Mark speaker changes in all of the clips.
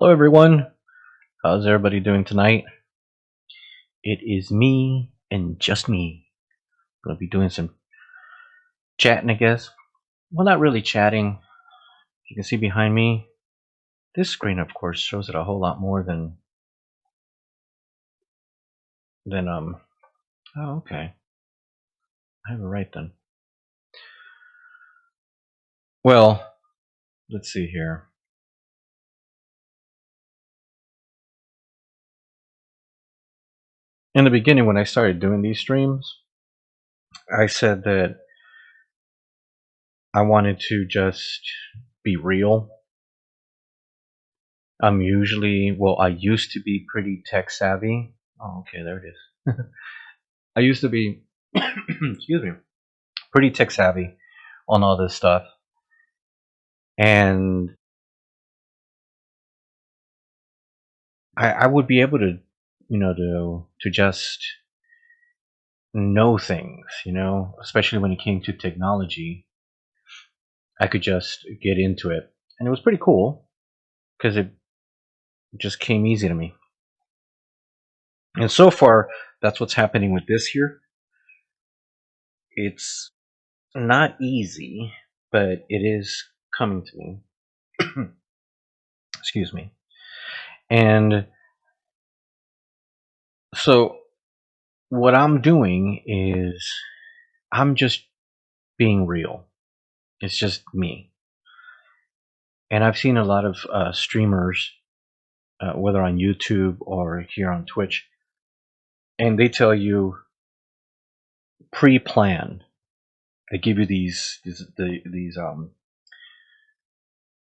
Speaker 1: Hello everyone, how's everybody doing tonight? It is me and just me. Gonna be doing some chatting, I guess. Well, not really chatting. You can see behind me, this screen of course shows it a whole lot more than oh okay. I have it right then. Well, let's see here. In the beginning when I started doing these streams, I said that I wanted to just be real. I used to be pretty tech savvy. Oh, okay, there it is. I used to be, excuse me, pretty tech savvy on all this stuff, and I would be able to, to just know things, especially when it came to technology. I could just get into it, and it was pretty cool because it just came easy to me. And so far, that's what's happening with this here. It's not easy, but it is coming to me. Excuse me. And so what I'm doing is I'm just being real. It's just me. And I've seen a lot of streamers, whether on YouTube or here on Twitch, and they tell you pre-plan. They give you these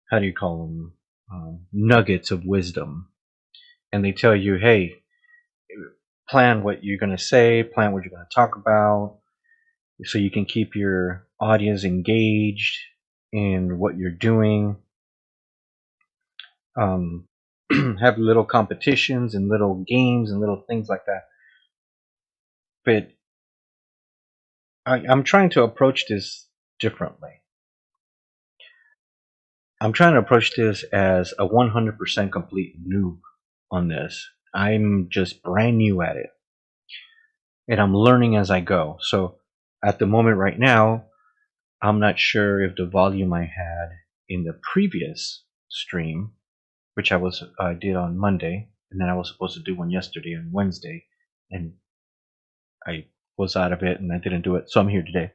Speaker 1: how do you call them, nuggets of wisdom, and they tell you, hey, plan what you're going to say, plan what you're going to talk about, so you can keep your audience engaged in what you're doing. Have little competitions and little games and little things like that. But I'm trying to approach this differently. I'm trying to approach this as a 100% complete noob on this. I'm just brand new at it. And I'm learning as I go. So at the moment right now, I'm not sure if the volume I had in the previous stream, which I did on Monday, and then I was supposed to do one yesterday and Wednesday, and I was out of it and I didn't do it, so I'm here today.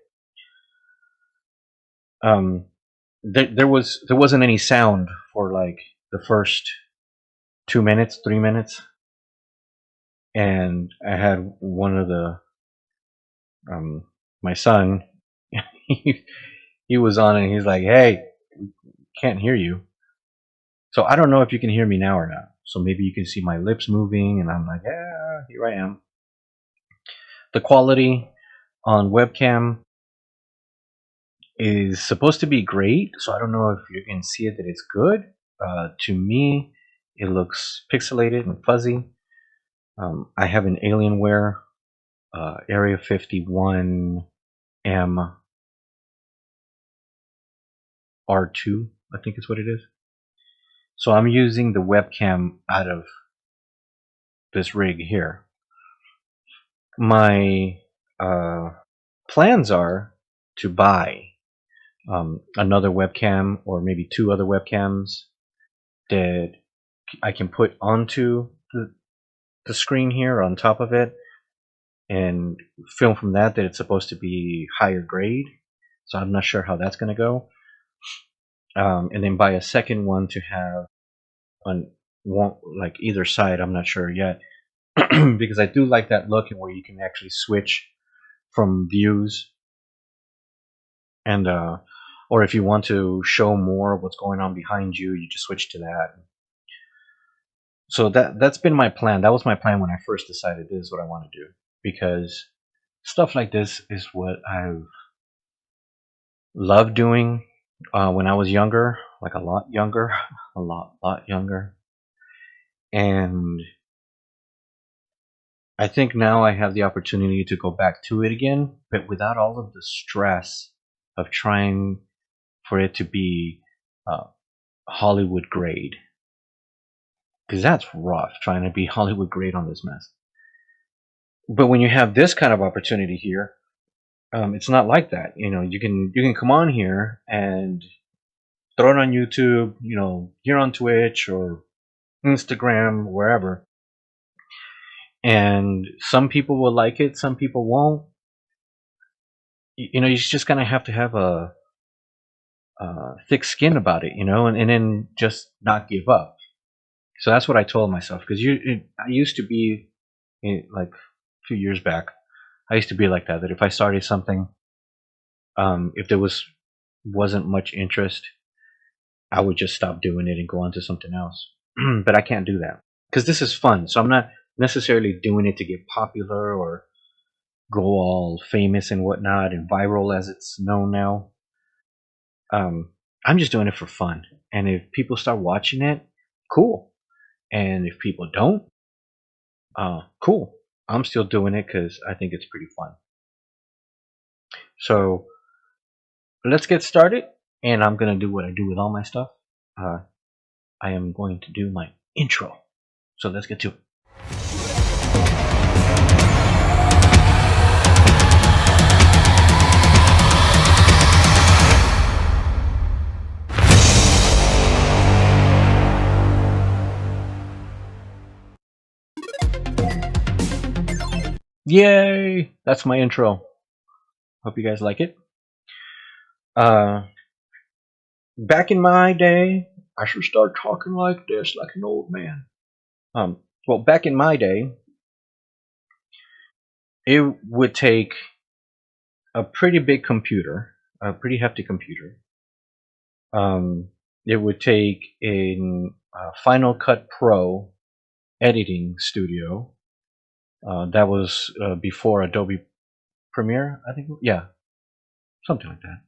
Speaker 1: There wasn't any sound for like the first 2 minutes, 3 minutes, and I had one of the my son. he was on and he's like, "Hey, can't hear you." So I don't know if you can hear me now or not. So maybe you can see my lips moving, and I'm like, "Yeah, here I am." The quality on webcam is supposed to be great, so I don't know if you can see it that it's good. To me, it looks pixelated and fuzzy. I have an Alienware Area 51 M R2, I think is what it is. So I'm using the webcam out of this rig here. My plans are to buy another webcam or maybe two other webcams that I can put onto the screen here on top of it and film from that it's supposed to be higher grade. So I'm not sure how that's going to go. And then buy a second one to have on one, like either side. I'm not sure yet. Because I do like that look and where you can actually switch from views, and or if you want to show more of what's going on behind you, you just switch to that. So that's been my plan. That was my plan when I first decided this is what I want to do, because stuff like this is what I've loved doing when I was younger, like a lot younger, a lot younger, and I think now I have the opportunity to go back to it again, but without all of the stress of trying for it to be Hollywood grade. because that's rough trying to be Hollywood great on this mess. But when you have this kind of opportunity here, it's not like that. You can come on here and throw it on YouTube, here on Twitch or Instagram, wherever. And some people will like it, some people won't. You just kind of have to have a thick skin about it, and then just not give up. So that's what I told myself, because I used to be, like a few years back, I used to be like that. That if I started something, if there wasn't much interest, I would just stop doing it and go on to something else. But I can't do that because this is fun. So I'm not necessarily doing it to get popular or go all famous and whatnot and viral as it's known now. I'm just doing it for fun. And if people start watching it, cool. And if people don't, cool. I'm still doing it because I think it's pretty fun. So let's get started. And I'm going to do what I do with all my stuff. I am going to do my intro. So let's get to it. Yay! That's my intro. Hope you guys like it. Back in my day, I should start talking like this, like an old man. Well, back in my day, it would take a pretty big computer, a pretty hefty computer. It would take a Final Cut Pro editing studio. That was before Adobe Premiere, I think. Yeah, something like that.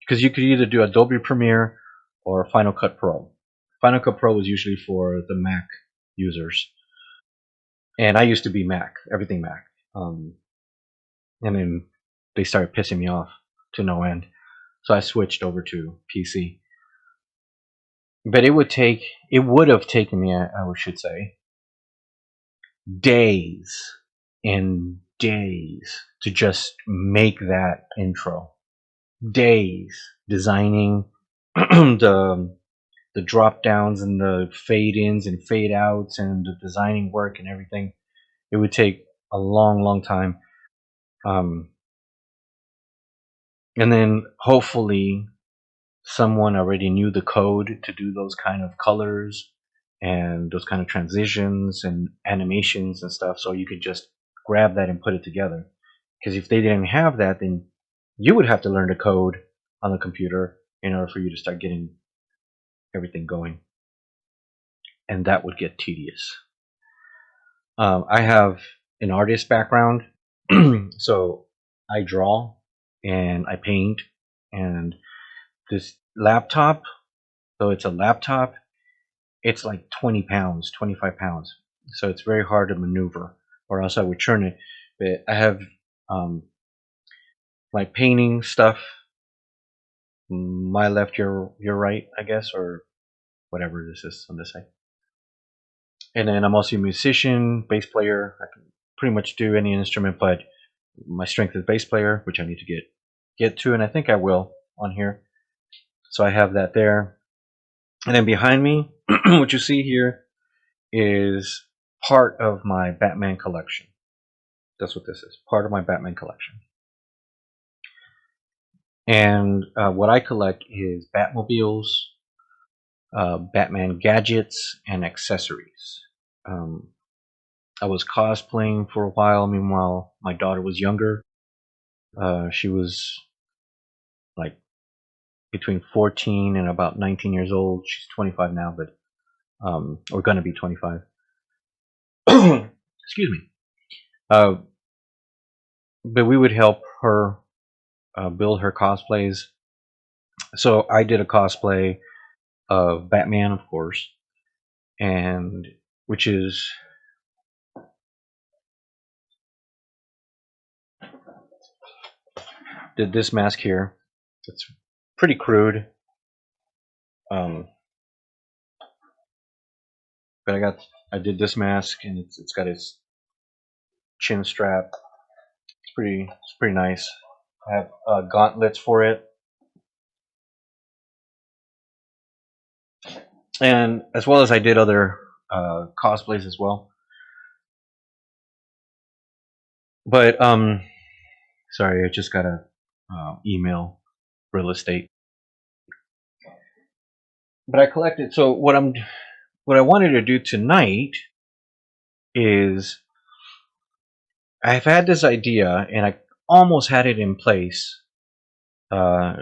Speaker 1: Because you could either do Adobe Premiere or Final Cut Pro. Final Cut Pro was usually for the Mac users. And I used to be Mac, everything Mac. And then they started pissing me off to no end. So I switched over to PC. But it would have taken me, I should say, days and days to just make that intro. Days designing the drop downs and the fade ins and fade outs and the designing work and everything. It would take a long time. And then hopefully someone already knew the code to do those kind of colors and those kind of transitions and animations and stuff, so you could just grab that and put it together. Because if they didn't have that, then you would have to learn the code on the computer in order for you to start getting everything going. And that would get tedious. I have an artist background, so I draw and I paint. And this laptop, though it's a laptop, it's like 20 pounds, 25 pounds. So it's very hard to maneuver, or else I would churn it. But I have my painting stuff, my left, your right, I guess, or whatever this is on this side. And then I'm also a musician, bass player. I can pretty much do any instrument, but my strength is bass player, which I need to get to, and I think I will on here. So I have that there. And then behind me, what you see here is part of my Batman collection. That's what this is, part of my Batman collection. And what I collect is Batmobiles, Batman gadgets, and accessories. I was cosplaying for a while. Meanwhile, my daughter was younger. She was like between 14 and about 19 years old. She's 25 now, but we're going to be 25. Excuse me. But we would help her build her cosplays. So I did a cosplay of Batman, of course, and which is did this mask here. It's pretty crude. But I did this mask, and it's got its chin strap. It's pretty nice. I have gauntlets for it, and as well as I did other cosplays as well. But sorry, I just got a email real estate. But I collected. So what I wanted to do tonight is I've had this idea, and I almost had it in place. Uh,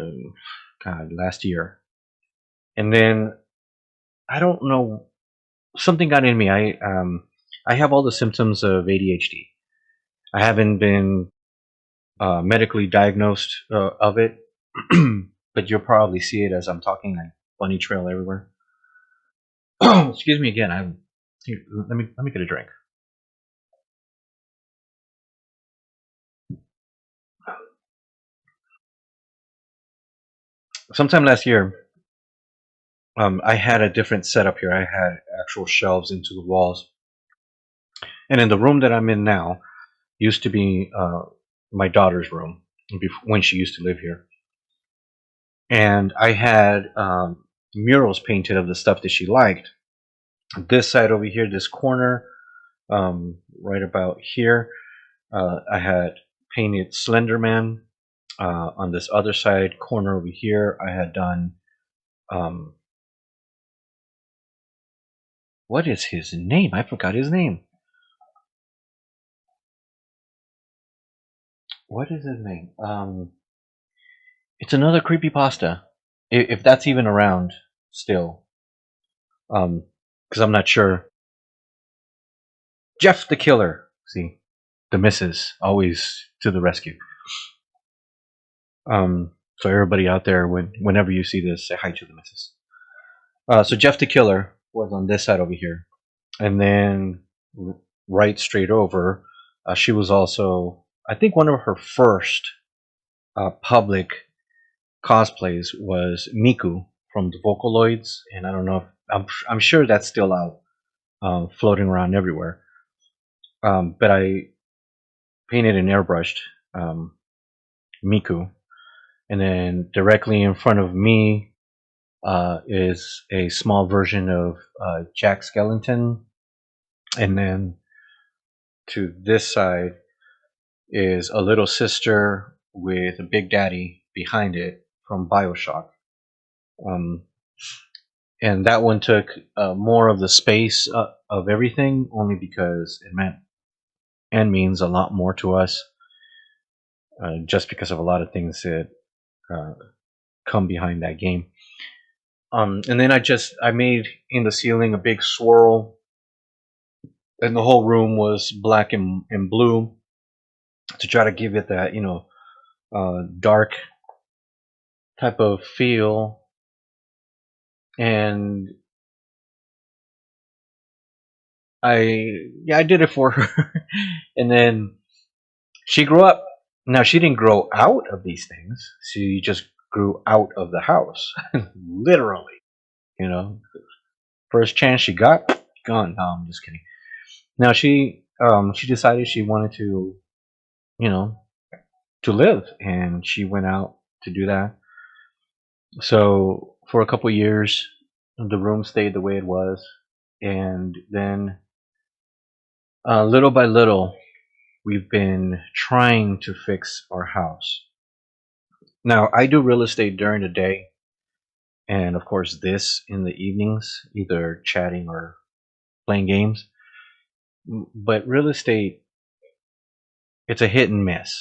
Speaker 1: God, last year, and then I don't know, something got in me. I have all the symptoms of ADHD. I haven't been medically diagnosed of it, but you'll probably see it as I'm talking. Like bunny trail everywhere. Excuse me again. Let me get a drink. Sometime last year, I had a different setup here. I had actual shelves into the walls, and in the room that I'm in now used to be my daughter's room when she used to live here, and I had murals painted of the stuff that she liked. This side over here, this corner, right about here, I had painted Slenderman. On this other side corner over here, I had done um, what is his name? I forgot his name. What is his name? It's another creepy pasta, if that's even around still. Because I'm not sure. Jeff the Killer. See, the missus always to the rescue. So everybody out there, whenever you see this, say hi to the missus. So Jeff the Killer was on this side over here, and then right straight over, she was also, I think, one of her first public cosplays was Miku from the Vocaloids, and I don't know if I'm sure that's still out, floating around everywhere. But I painted and airbrushed um, Miku, and then directly in front of me is a small version of Jack Skellington, and then to this side is a little sister with a big daddy behind it from Bioshock. Um, and that one took more of the space of everything, only because it meant and means a lot more to us, just because of a lot of things that uh, come behind that game. And then I made in the ceiling a big swirl, and the whole room was black and blue to try to give it that dark type of feel. And I did it for her, and then she grew up. Now she didn't grow out of these things. She just grew out of the house, literally. You know, first chance she got, gone. No, I'm just kidding. Now she decided she wanted to, you know, to live, and she went out to do that. So for a couple of years, the room stayed the way it was, and then little by little, we've been trying to fix our house. Now I do real estate during the day, and of course this in the evenings, either chatting or playing games. But real estate, it's a hit and miss.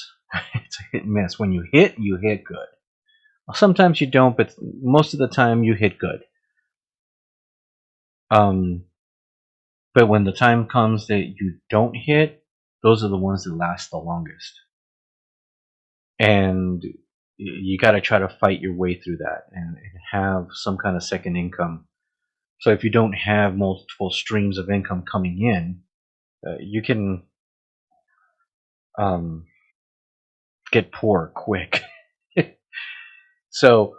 Speaker 1: It's a hit and miss. When you hit good. Sometimes you don't, but most of the time you hit good. Um, but when the time comes that you don't hit, those are the ones that last the longest. And you got to try to fight your way through that and have some kind of second income. So if you don't have multiple streams of income coming in, you can um, get poor quick. So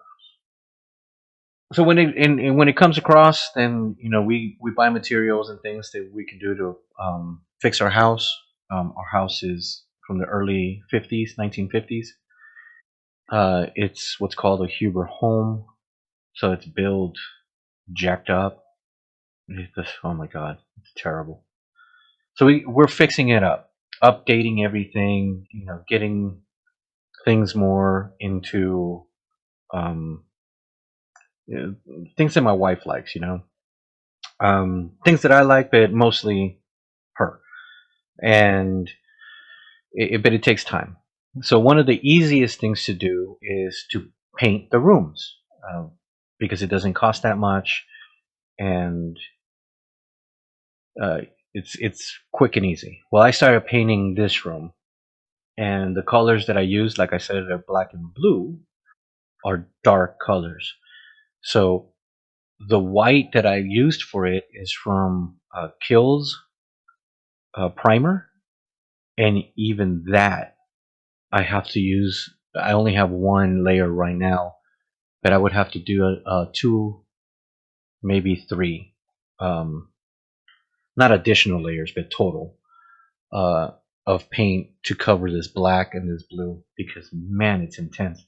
Speaker 1: So when it comes across, then we buy materials and things that we can do to fix our house. Our house is from the early 50s, 1950s. It's what's called a Huber home, so it's built jacked up. Oh my god, it's terrible. So we're fixing it up, updating everything, getting things more into um, things that my wife likes, things that I like, but mostly her. And but it takes time. So one of the easiest things to do is to paint the rooms because it doesn't cost that much, and uh, it's quick and easy. Well, I started painting this room, and the colors that I used, like I said, are black and blue, are dark colors. So the white that I used for it is from Kills primer, and even that I have to use. I only have one layer right now, but I would have to do two, maybe three, um, not additional layers, but total uh, of paint to cover this black and this blue because man, it's intense.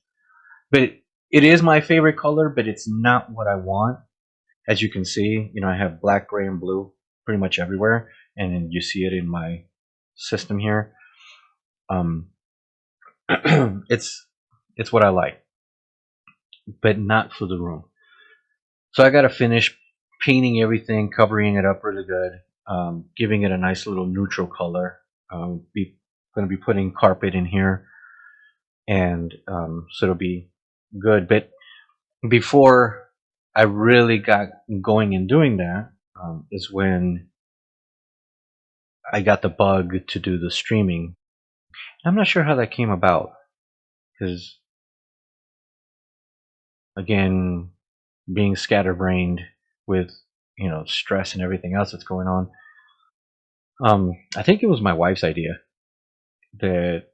Speaker 1: But it is my favorite color, but it's not what I want. As you can see, I have black, gray, and blue pretty much everywhere, and then you see it in my system here. Um, it's it's what I like, but not for the room. So I got to finish painting everything, covering it up really good, giving it a nice little neutral color. Be Going to be putting carpet in here, and so it'll be good. But before I really got going and doing that, is when I got the bug to do the streaming. I'm not sure how that came about because, again, being scatterbrained with stress and everything else that's going on, I think it was my wife's idea that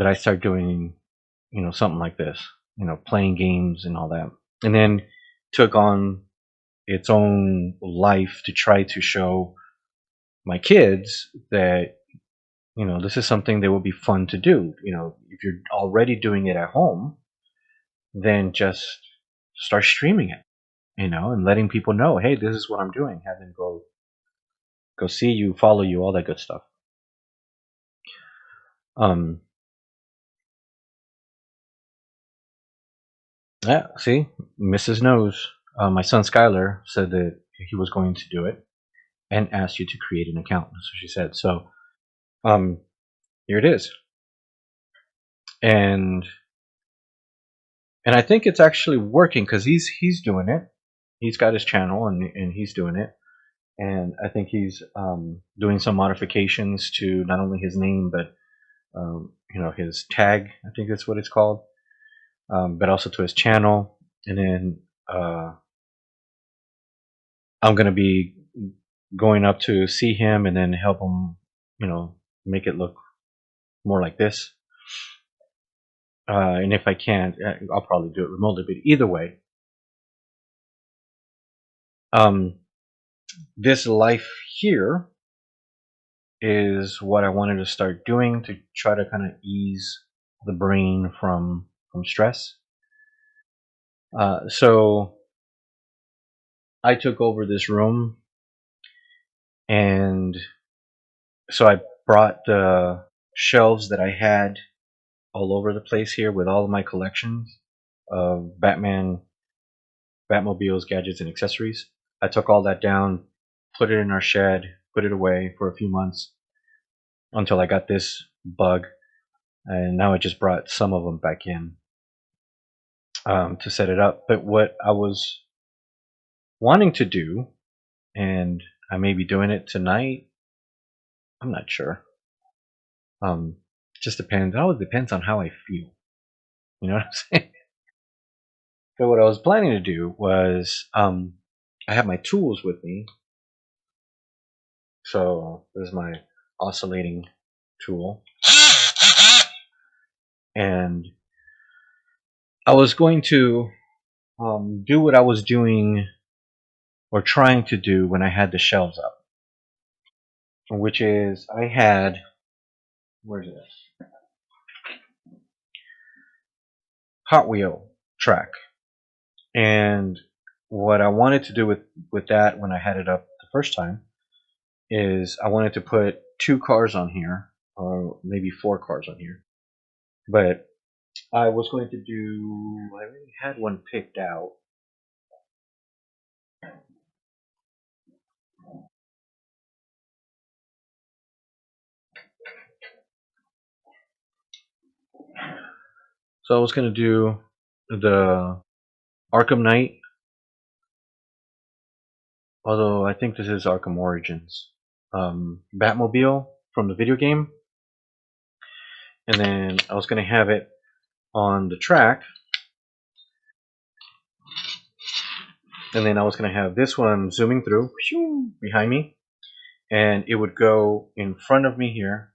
Speaker 1: I start doing something like this, playing games and all that, and then took on its own life to try to show my kids that this is something that would be fun to do. If you're already doing it at home, then just start streaming it, and letting people know, hey, this is what I'm doing. Have them go see you, follow you, all that good stuff. Um, yeah, see, Mrs. Knows. My son Skylar said that he was going to do it and asked you to create an account. That's what she said. So, um, here it is, and I think it's actually working because he's doing it. He's got his channel and he's doing it, and I think he's doing some modifications to not only his name but his tag. I think that's what it's called, but also to his channel. And then I'm gonna be going up to see him and then help him, make it look more like this. And if I can't, I'll probably do it remotely. But either way, um, this life here is what I wanted to start doing to try to kind of ease the brain from stress. So I took over this room, and so I brought the shelves that I had all over the place here with all of my collections of Batmobiles, gadgets, and accessories. I took all that down, put it in our shed, put it away for a few months until I got this bug, and now I just brought some of them back in to set it up. But what I was wanting to do, and I may be doing it tonight, I'm not sure. Just depends. It always depends on how I feel. You know what I'm saying? So what I was planning to do was, I have my tools with me. So this is my oscillating tool, and I was going to do what I was doing or trying to do when I had the shelves up, which is I had, where's this? Hot wheel track. And what I wanted to do with that when I had it up the first time is I wanted to put 2 cars on here, or maybe 4 cars on here. But I was going to do, I already had one picked out. So I was going to do the Arkham Knight, although I think this is Arkham Origins, Batmobile from the video game. And then I was going to have it on the track. And then I was going to have this one zooming through behind me. And it would go in front of me here,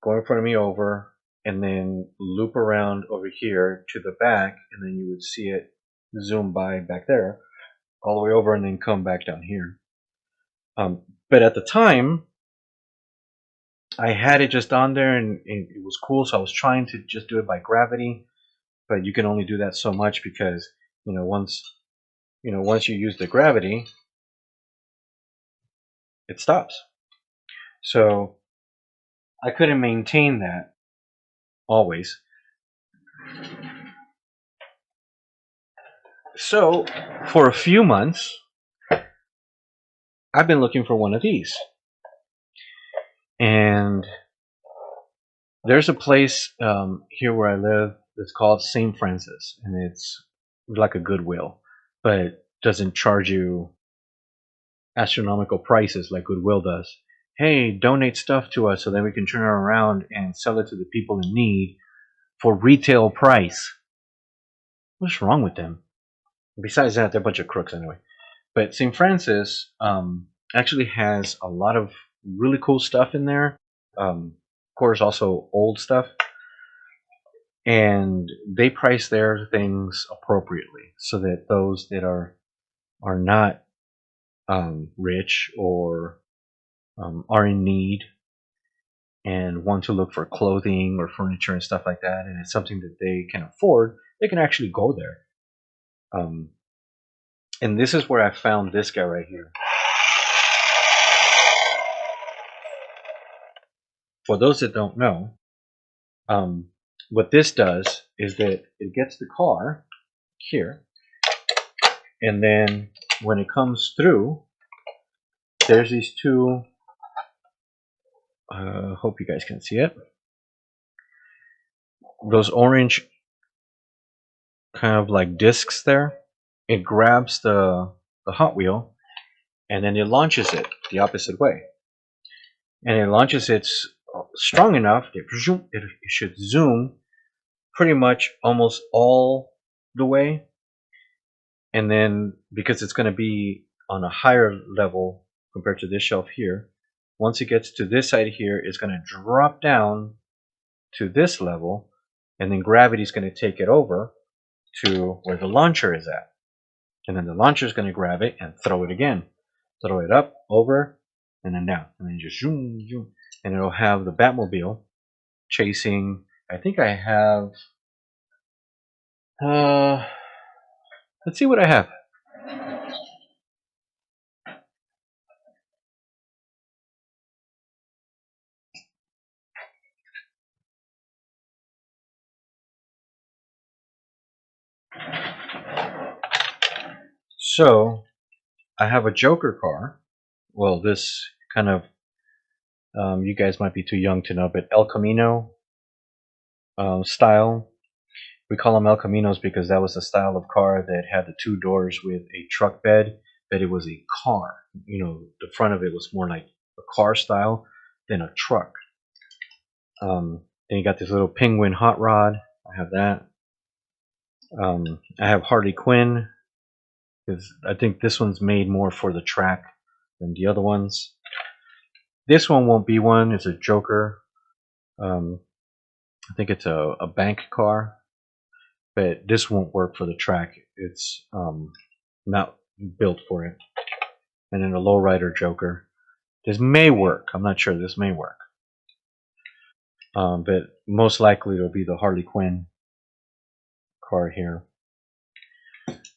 Speaker 1: go in front of me over, and then loop around over here to the back, and then you would see it zoom by back there, all the way over, and then come back down here. But at the time, I had it just on there, and it was cool, so I was trying to just do it by gravity, but you can only do that so much because, once you use the gravity, it stops. So I couldn't maintain that always. So for a few months, I've been looking for one of these. And there's a place here where I live that's called St. Francis, and it's like a Goodwill, but doesn't charge you astronomical prices like Goodwill does. Hey, donate stuff to us so then we can turn it around and sell it to the people in need for retail price. What's wrong with them? Besides that, they're a bunch of crooks anyway. But St. Francis actually has a lot of really cool stuff in there. Of course, also old stuff. And they price their things appropriately so that those that are not rich or are in need and want to look for clothing or furniture and stuff like that, and it's something that they can afford, they can actually go there. And this is where I found this guy right here. For those that don't know, what this does is that it gets the car here, and then when it comes through, there's these two, hope you guys can see it, those orange kind of like discs there. It grabs the Hot Wheel, and then it launches it the opposite way. And it launches it strong enough that it should zoom pretty much almost all the way. And then because it's going to be on a higher level compared to this shelf here, once it gets to this side here, it's going to drop down to this level, and then gravity is going to take it over to where the launcher is at. And then the launcher is going to grab it and throw it again. Throw it up, over, and then down. And then just zoom, zoom. And it'll have the Batmobile chasing. I think I have, let's see what I have. So I have a Joker car. Well, this kind of, you guys might be too young to know, but El Camino style. We call them El Caminos because that was the style of car that had the 2 doors with a truck bed, but it was a car. The front of it was more like a car style than a truck. Then you got this little penguin hot rod. I have that. I have Harley Quinn, because I think this one's made more for the track than the other ones. This one won't be one. It's a Joker. I think it's a bank car. but this won't work for the track. It's not built for it. And then the lowrider Joker. This may work. I'm not sure. This may work. But most likely it'll be the Harley Quinn car here.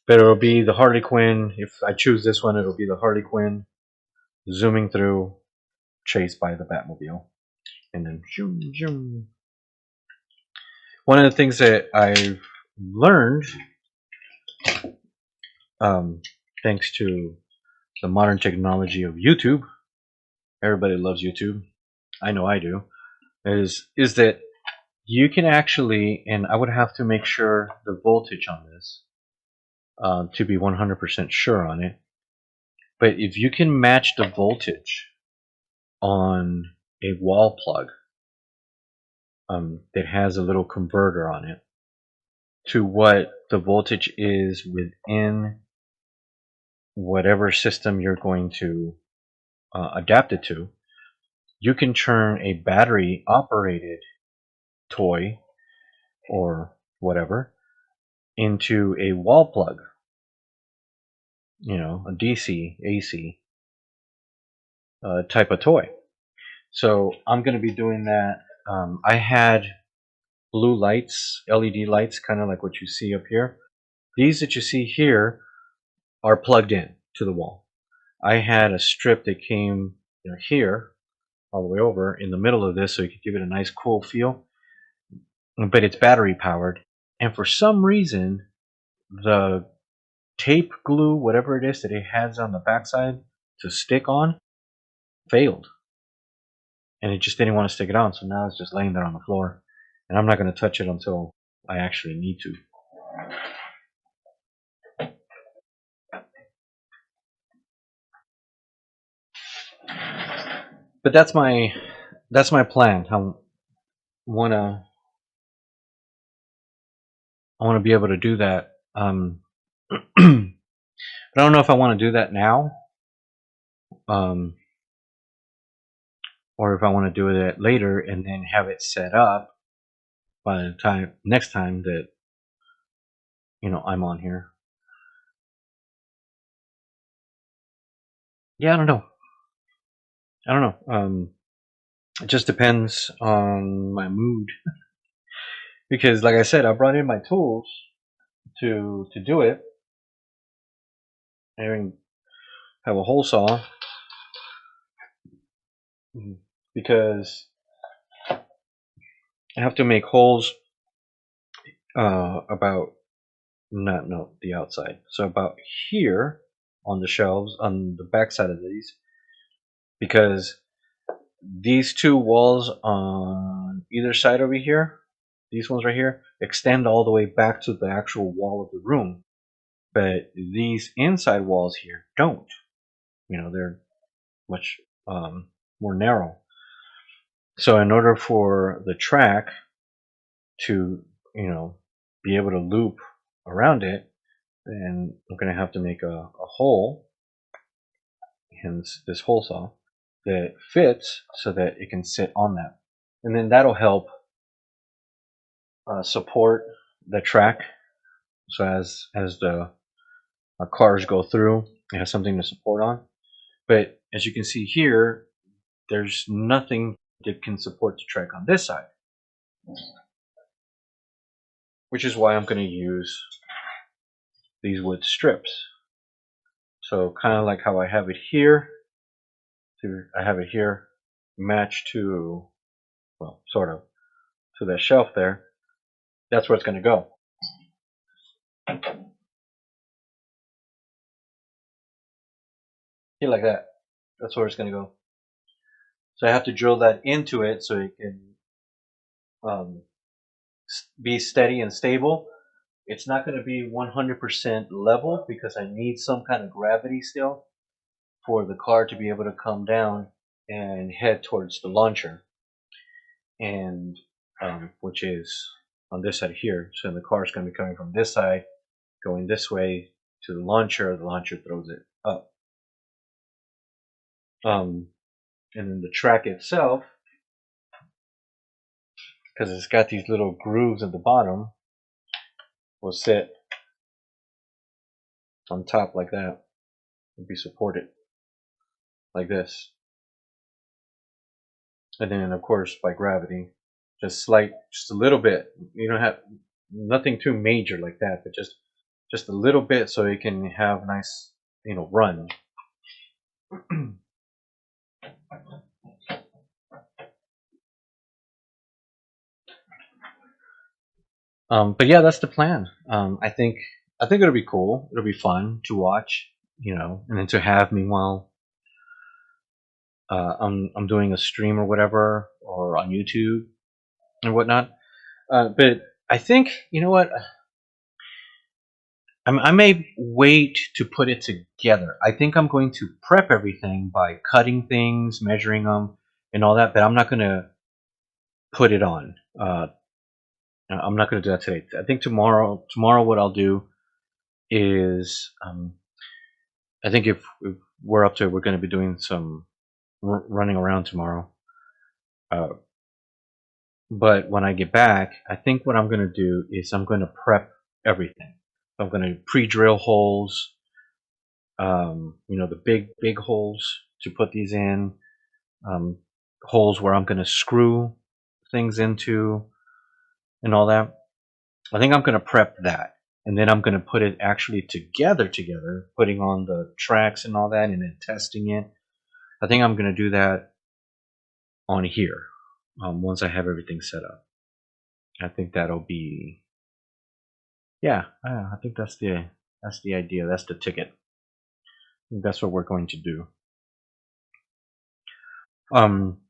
Speaker 1: But it'll be the Harley Quinn. If I choose this one, it'll be the Harley Quinn zooming through, chased by the Batmobile. And then zoom, zoom. One of the things that I've learned, thanks to the modern technology of YouTube, everybody loves YouTube, I know I do, is that you can actually, and I would have to make sure the voltage on this to be 100% sure on it, but if you can match the voltage on a wall plug that has a little converter on it to what the voltage is within whatever system you're going to adapt it to, you can turn a battery operated toy or whatever into a wall plug, a DC, AC type of toy. So I'm going to be doing that. I had blue lights, LED lights, kind of like what you see up here. These that you see here are plugged in to the wall. I had a strip that came here all the way over in the middle of this so you could give it a nice cool feel, but it's battery powered, and for some reason the tape glue, whatever it is that it has on the backside to stick on, failed, and it just didn't want to stick it on, so now it's just laying there on the floor, and I'm not going to touch it until I actually need to. But that's my plan. I wanna be able to do that. But I don't know if I want to do that now, or if I want to do it later and then have it set up by the next time that I'm on here. Yeah, I don't know. It just depends on my mood. Because like I said, I brought in my tools to do it. I even have a hole saw because I have to make holes about the outside. So about here on the shelves on the back side of these, because these two walls on either side over here, these ones right here, extend all the way back to the actual wall of the room. But these inside walls here don't. They're much more narrow. So in order for the track to, be able to loop around it, then I'm going to have to make a hole, hence this hole saw, that fits so that it can sit on that. And then that'll help support the track. So as the cars go through, it has something to support on. But as you can see here, there's nothing that can support the track on this side, which is why I'm going to use these wood strips. So kind of like how I have it here, I have it here matched to, well, sort of, to that shelf there. That's where it's going to go. See, like that. That's where it's going to go. So I have to drill that into it so it can be steady and stable. It's not going to be 100% level because I need some kind of gravity still for the car to be able to come down and head towards the launcher, and which is on this side here. So the car is going to be coming from this side, going this way to the launcher. The launcher throws it up. And then the track itself, because it's got these little grooves at the bottom, will sit on top like that. It'll be supported like this. And then of course by gravity, just a little bit. You don't have nothing too major like that, but just a little bit so it can have nice, run. But yeah, that's the plan. I think it'll be cool. It'll be fun to watch, and then to have meanwhile I'm doing a stream or whatever, or on YouTube and whatnot. But I think, you know what, I may wait to put it together. I think I'm going to prep everything by cutting things, measuring them, and all that. But I'm not going to put it on. I'm not going to do that today. I think tomorrow what I'll do is, I think if we're up to it, we're going to be doing some running around tomorrow. But when I get back, I think what I'm going to do is I'm going to prep everything. I'm going to pre-drill holes, the big holes to put these in, holes where I'm going to screw things into and all that. I think I'm going to prep that, and then I'm going to put it actually together, putting on the tracks and all that, and then testing it. I think I'm going to do that on here once I have everything set up. I think that'll be, yeah. I think that's the idea. That's the ticket. I think that's what we're going to do.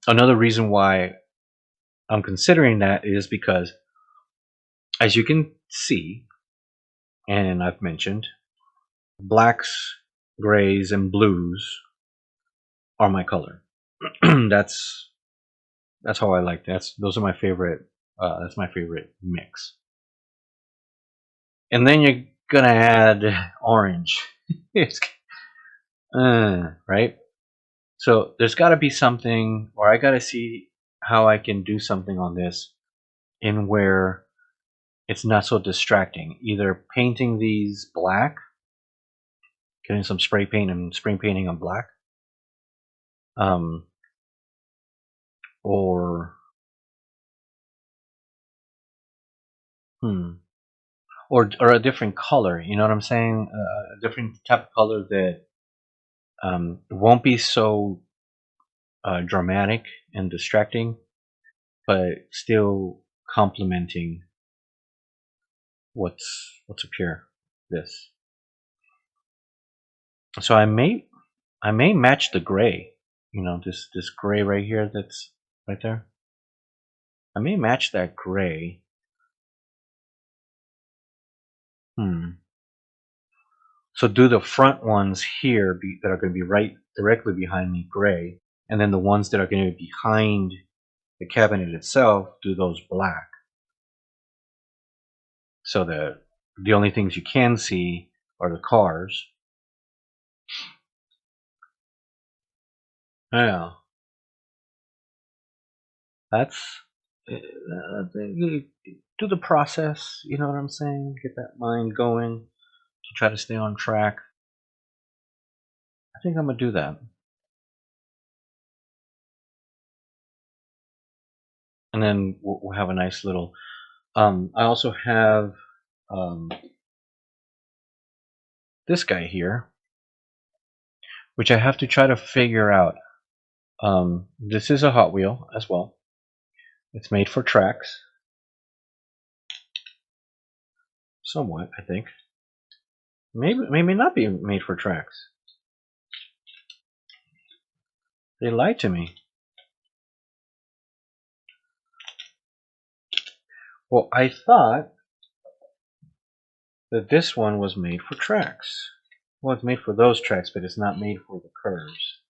Speaker 1: Another reason why I'm considering that is because, as you can see, and I've mentioned, blacks, grays, and blues are my color. That's how I like that. Those are my favorite. That's my favorite mix. And then you're gonna add orange. It's right. So there's got to be something, or I got to see how I can do something on this in where it's not so distracting. Either painting these black, getting some spray paint and spray painting on black, or or a different color. You know what I'm saying? A different type of color that won't be so dramatic and distracting, but still complementing what's up here. This. So I may match the gray. This gray right here that's right there. I may match that gray. So do the front ones here that are going to be right directly behind me gray, and then the ones that are going to be behind the cabinet itself, do those black. So the only things you can see are the cars. Yeah, that's do the process. You know what I'm saying? Get that mind going to try to stay on track. I think I'm gonna do that. And then we'll have a nice little. I also have this guy here, which I have to try to figure out. This is a Hot Wheel as well. It's made for tracks, somewhat, I think. Maybe not be made for tracks. They lied to me. Well, I thought that this one was made for tracks. Well, it's made for those tracks, but it's not made for the curves.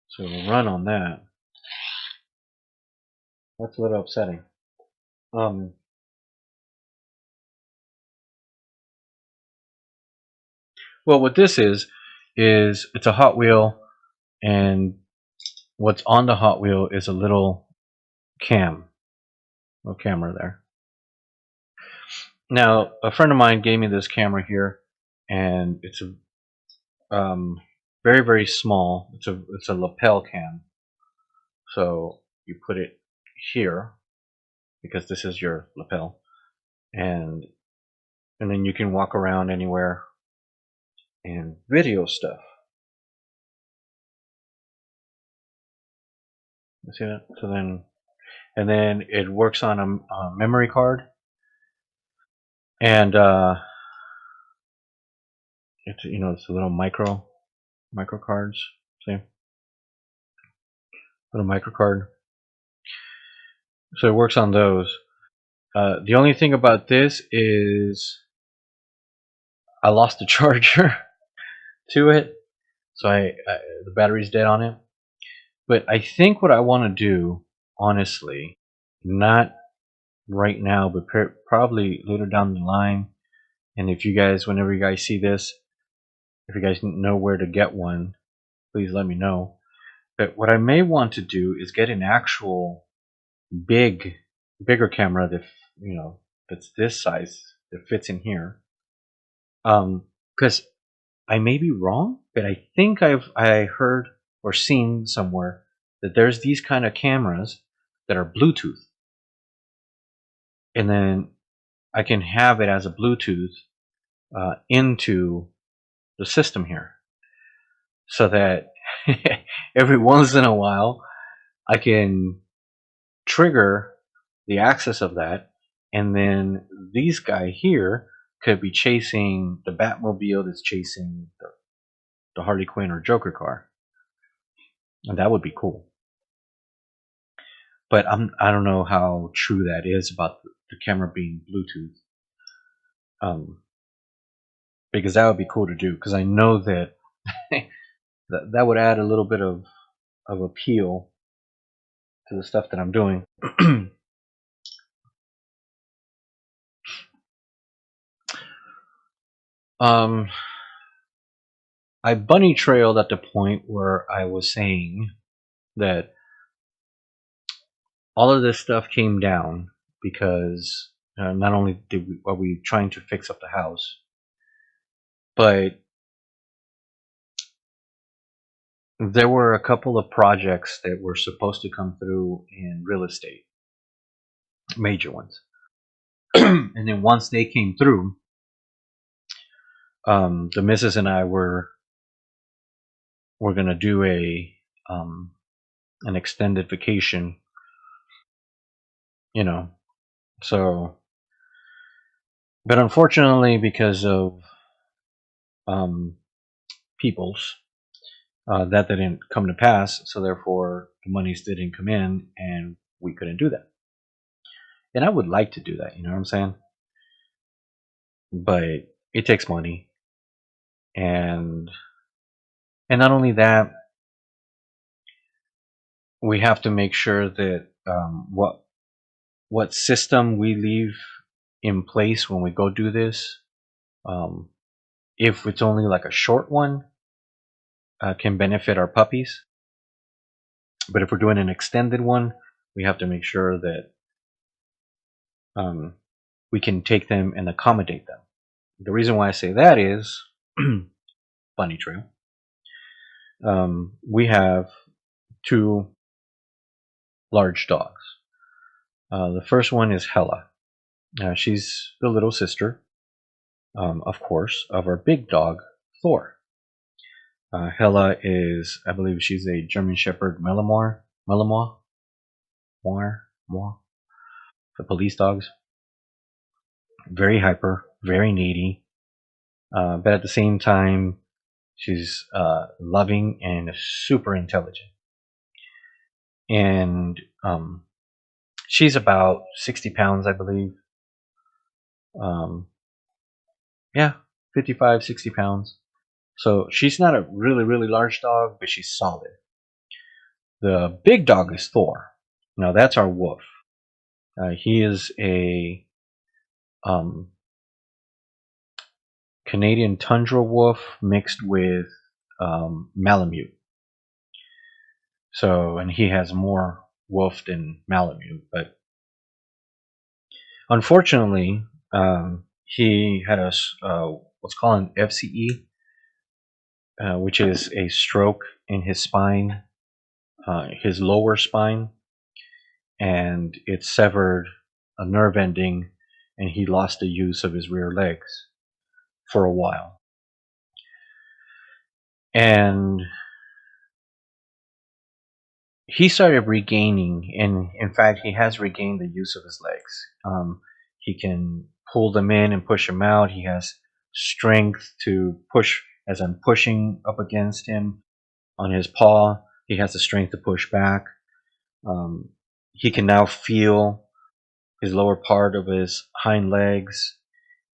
Speaker 1: So we'll run on that. That's a little upsetting. Well, what this is it's a Hot Wheel, and what's on the Hot Wheel is a little camera there. Now, a friend of mine gave me this camera here, and it's a very very small. It's a lapel cam. So you put it here because this is your lapel, and then you can walk around anywhere and video stuff. You see that? So then, and then it works on a memory card, and it's it's a little micro cards. See, little micro card. So it works on those. The only thing about this is I lost the charger to it, so the battery's dead on it. But I think what I want to do, honestly, not right now, but probably later down the line. And if you guys, whenever you guys see this, if you guys know where to get one, please let me know. But what I may want to do is get an actual bigger camera that that's this size that fits in here. Because I may be wrong, but I think I heard or seen somewhere that there's these kind of cameras that are Bluetooth, and then I can have it as a Bluetooth into the system here, so that every once in a while I can trigger the access of that, and then these guy here could be chasing the Batmobile that's chasing the Harley Quinn or Joker car, and that would be cool. But I don't know how true that is about the camera being Bluetooth, because that would be cool to do. Because I know that that would add a little bit of appeal to the stuff that I'm doing. I bunny trailed at the point where I was saying that all of this stuff came down because not only are we trying to fix up the house, but there were a couple of projects that were supposed to come through in real estate, major ones. And then once they came through, the missus and I were going to do an extended vacation, So, but unfortunately, because of people's that didn't come to pass, so therefore the monies didn't come in, and we couldn't do that. And I would like to do that, you know what I'm saying? But it takes money, and not only that, we have to make sure that what system we leave in place when we go do this. If it's only like a short one, can benefit our puppies. But if we're doing an extended one, we have to make sure that we can take them and accommodate them. The reason why I say that is bunny trail. We have two large dogs. The first one is Hella. She's the little sister, of course, of our big dog, Thor. Hella is, I believe she's a German Shepherd Malinois. The police dogs. Very hyper, very needy, but at the same time, she's loving and super intelligent. And she's about 60 pounds, I believe. Yeah, 55, 60 pounds. So she's not a really, really large dog, but she's solid. The big dog is Thor. Now that's our wolf. He is a Canadian tundra wolf mixed with Malamute. So, and he has more wolf than Malamute. But unfortunately, He had a what's called an FCE, which is a stroke in his spine, his lower spine, and it severed a nerve ending, and he lost the use of his rear legs for a while. And he started regaining, and in fact, he has regained the use of his legs. He can pull them in and push them out. He has strength to push as I'm pushing up against him on his paw. He has the strength to push back. He can now feel his lower part of his hind legs,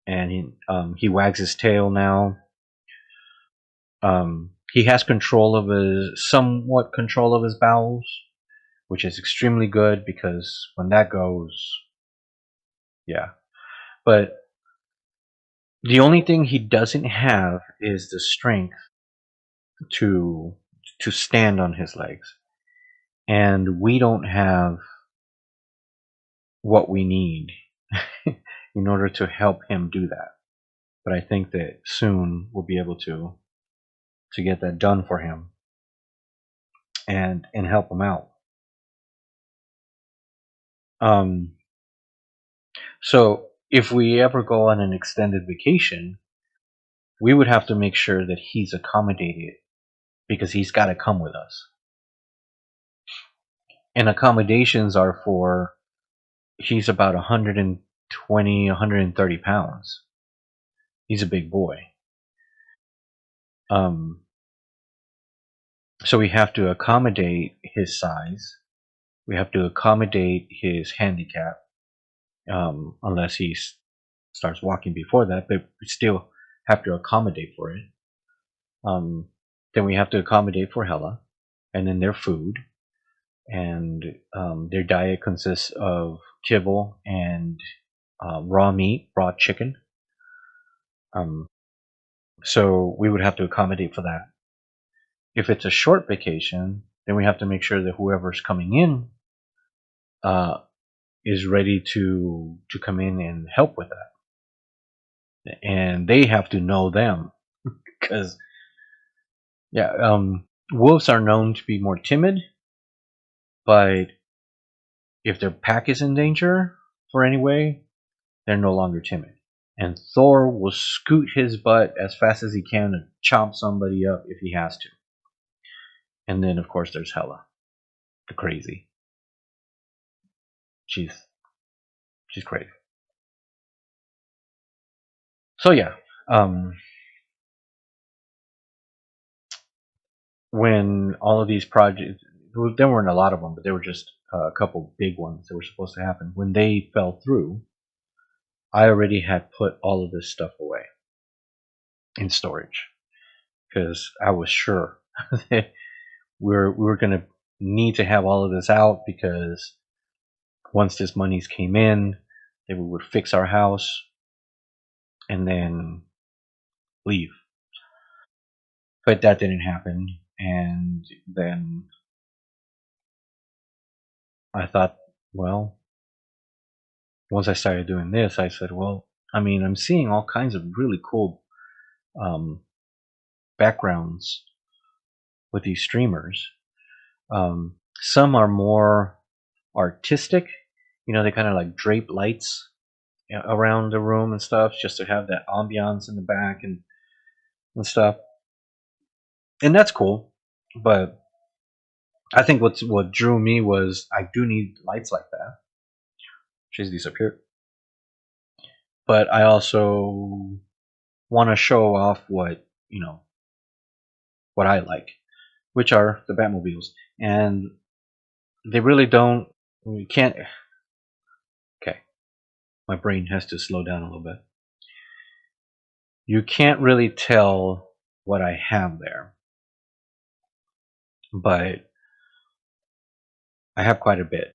Speaker 1: and he wags his tail now. He has somewhat control of his bowels, which is extremely good because when that goes, yeah. But the only thing he doesn't have is the strength to stand on his legs, and we don't have what we need in order to help him do that. But I think that soon we'll be able to get that done for him and help him out. So if we ever go on an extended vacation, we would have to make sure that he's accommodated because he's got to come with us. And accommodations are for, he's about 120, 130 pounds. He's a big boy. So we have to accommodate his size. We have to accommodate his handicap, unless he starts walking before that, but we still have to accommodate for it. Then we have to accommodate for Hella, and then their food. And their diet consists of kibble and raw meat, raw chicken. So we would have to accommodate for that. If it's a short vacation, then we have to make sure that whoever's coming in is ready to come in and help with that. And they have to know them because, yeah, wolves are known to be more timid, but if their pack is in danger for any way, they're no longer timid. And Thor will scoot his butt as fast as he can to chomp somebody up if he has to. And then, of course, there's Hella, the crazy. She's crazy. So yeah, when all of these projects, there weren't a lot of them, but there were just a couple big ones that were supposed to happen. When they fell through, I already had put all of this stuff away in storage because I was sure that we were going to need to have all of this out, because once this monies came in, then we would fix our house and then leave. But that didn't happen, and then I thought, well, once I started doing this, I said, well, I mean, I'm seeing all kinds of really cool backgrounds with these streamers. Some are more artistic, they kind of like drape lights around the room and stuff, just to have that ambiance in the back and stuff. And that's cool, but I think what drew me was I do need lights like that. She's disappeared. But I also want to show off what I like, which are the Batmobiles, and they really don't. You can't. Okay, my brain has to slow down a little bit. You can't really tell what I have there, but I have quite a bit.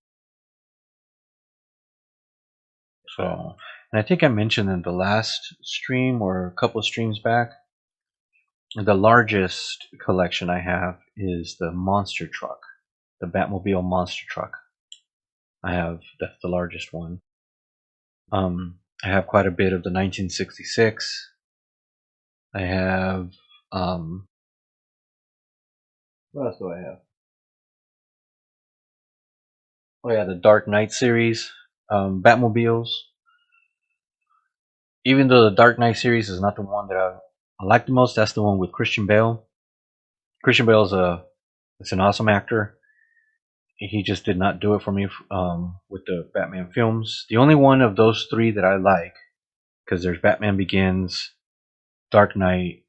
Speaker 1: So, and I think I mentioned in the last stream or a couple of streams back, the largest collection I have is the monster truck, the Batmobile monster truck. That's the largest one. I have quite a bit of the 1966. I have what else do I have? Oh yeah, the Dark Knight series, Batmobiles. Even though the Dark Knight series is not the one that I like the most, that's the one with Christian Bale. Christian Bale is an awesome actor. He just did not do it for me with the Batman films. The only one of those three that I like, because there's Batman Begins, Dark Knight,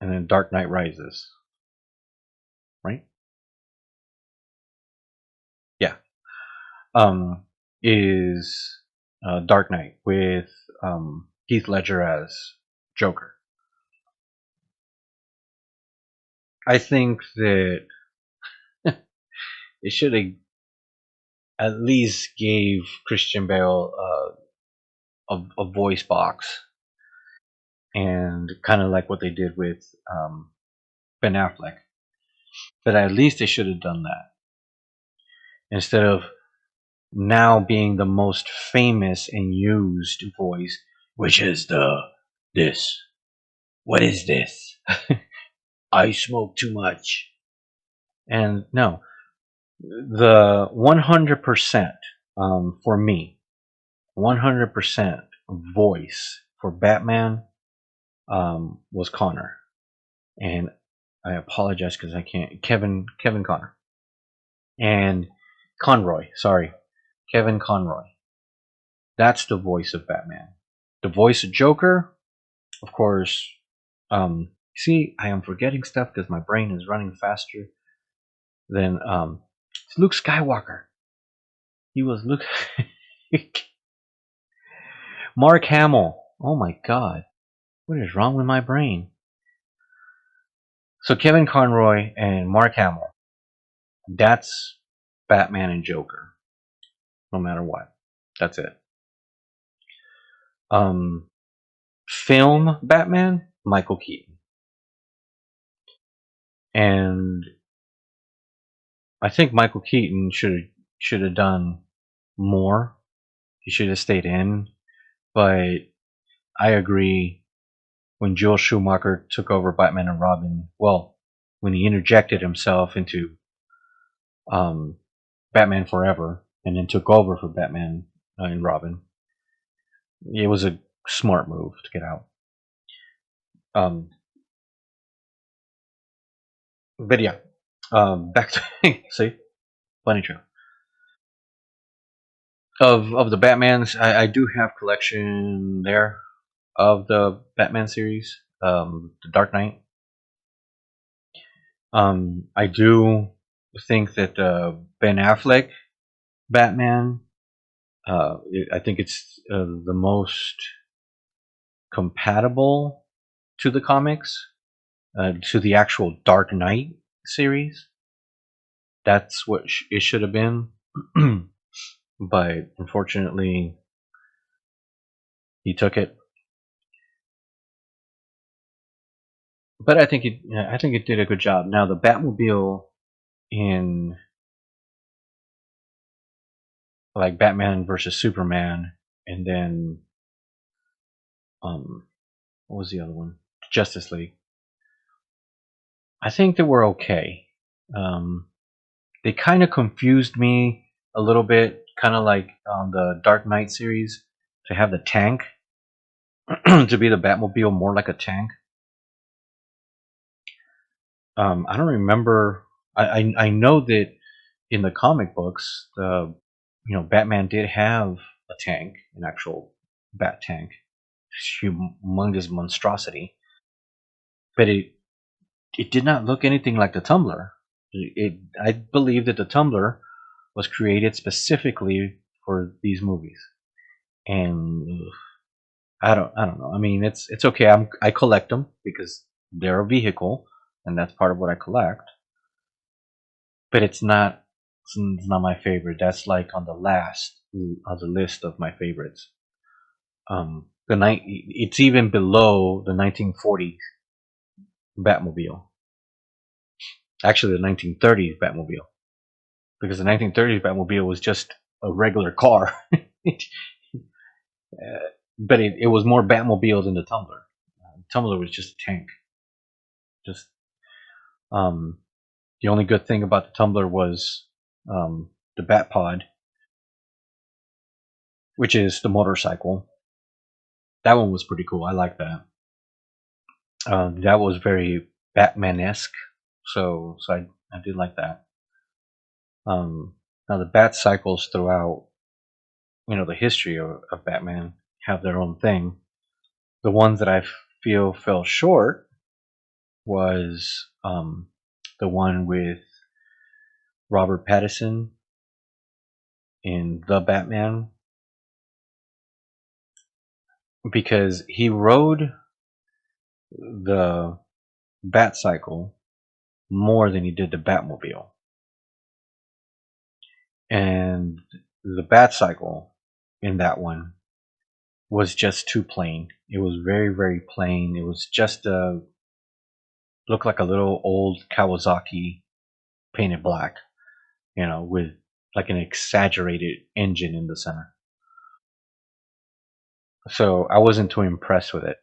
Speaker 1: and then Dark Knight Rises, right? Yeah. Is Dark Knight with Heath Ledger as Joker. I think that it should have at least gave Christian Bale a voice box, and kind of like what they did with Ben Affleck. But at least they should have done that instead of now being the most famous and used voice, which is the this. What is this? I smoke too much. And no, the 100% for me, 100% voice for Batman was Connor, and I apologize because I can't. Kevin Connor and Conroy. Sorry, Kevin Conroy. That's the voice of Batman. The voice of Joker, of course. See, I am forgetting stuff because my brain is running faster than it's Luke Skywalker. He was Luke. Mark Hamill. Oh my God, what is wrong with my brain? So Kevin Conroy and Mark Hamill. That's Batman and Joker. No matter what. That's it. Um, Film Batman, Michael Keaton. And I think Michael Keaton should have done more. He should have stayed in. But I agree, when Joel Schumacher took over Batman and Robin, well, when he interjected himself into um, Batman Forever and then took over for Batman and Robin, it was a smart move to get out. Um, but yeah, back to see Bunny Trail of the Batmans. I do have collection there of the Batman series, the Dark Knight. I do think that Ben Affleck Batman. I think it's the most compatible to the comics, to the actual Dark Knight series. That's what it should have been, but unfortunately, he took it. But I think it did a good job. Now the Batmobile in like Batman versus Superman, and then um, what was the other one? Justice League. I think they were okay. Um, they kind of confused me a little bit, kind of like on the Dark Knight series, to have the tank to be the Batmobile more like a tank. I don't remember. I know that in the comic books, the Batman did have a tank, an actual bat tank, humongous monstrosity, but it did not look anything like the Tumbler. I believe that the Tumbler was created specifically for these movies, and I don't know. I mean, it's okay. I collect them because they're a vehicle, and that's part of what I collect. But it's not my favorite. That's like on the last of the list of my favorites. It's even below the 1940s Batmobile. Actually, the 1930s Batmobile, because the 1930s Batmobile was just a regular car. But it was more Batmobile than the Tumbler. Tumbler was just a tank. Just the only good thing about the Tumbler was the Bat Pod, which is the motorcycle. That one was pretty cool. I like that. That was very Batman-esque, so I did like that. Now the Bat cycles throughout, the history of Batman have their own thing. The ones that I feel fell short was the one with Robert Pattinson in The Batman, because he rode the Bat cycle more than he did the Batmobile. And the Bat cycle in that one was just too plain. It was very, very plain. It was just looked like a little old Kawasaki painted black, with like an exaggerated engine in the center. So I wasn't too impressed with it.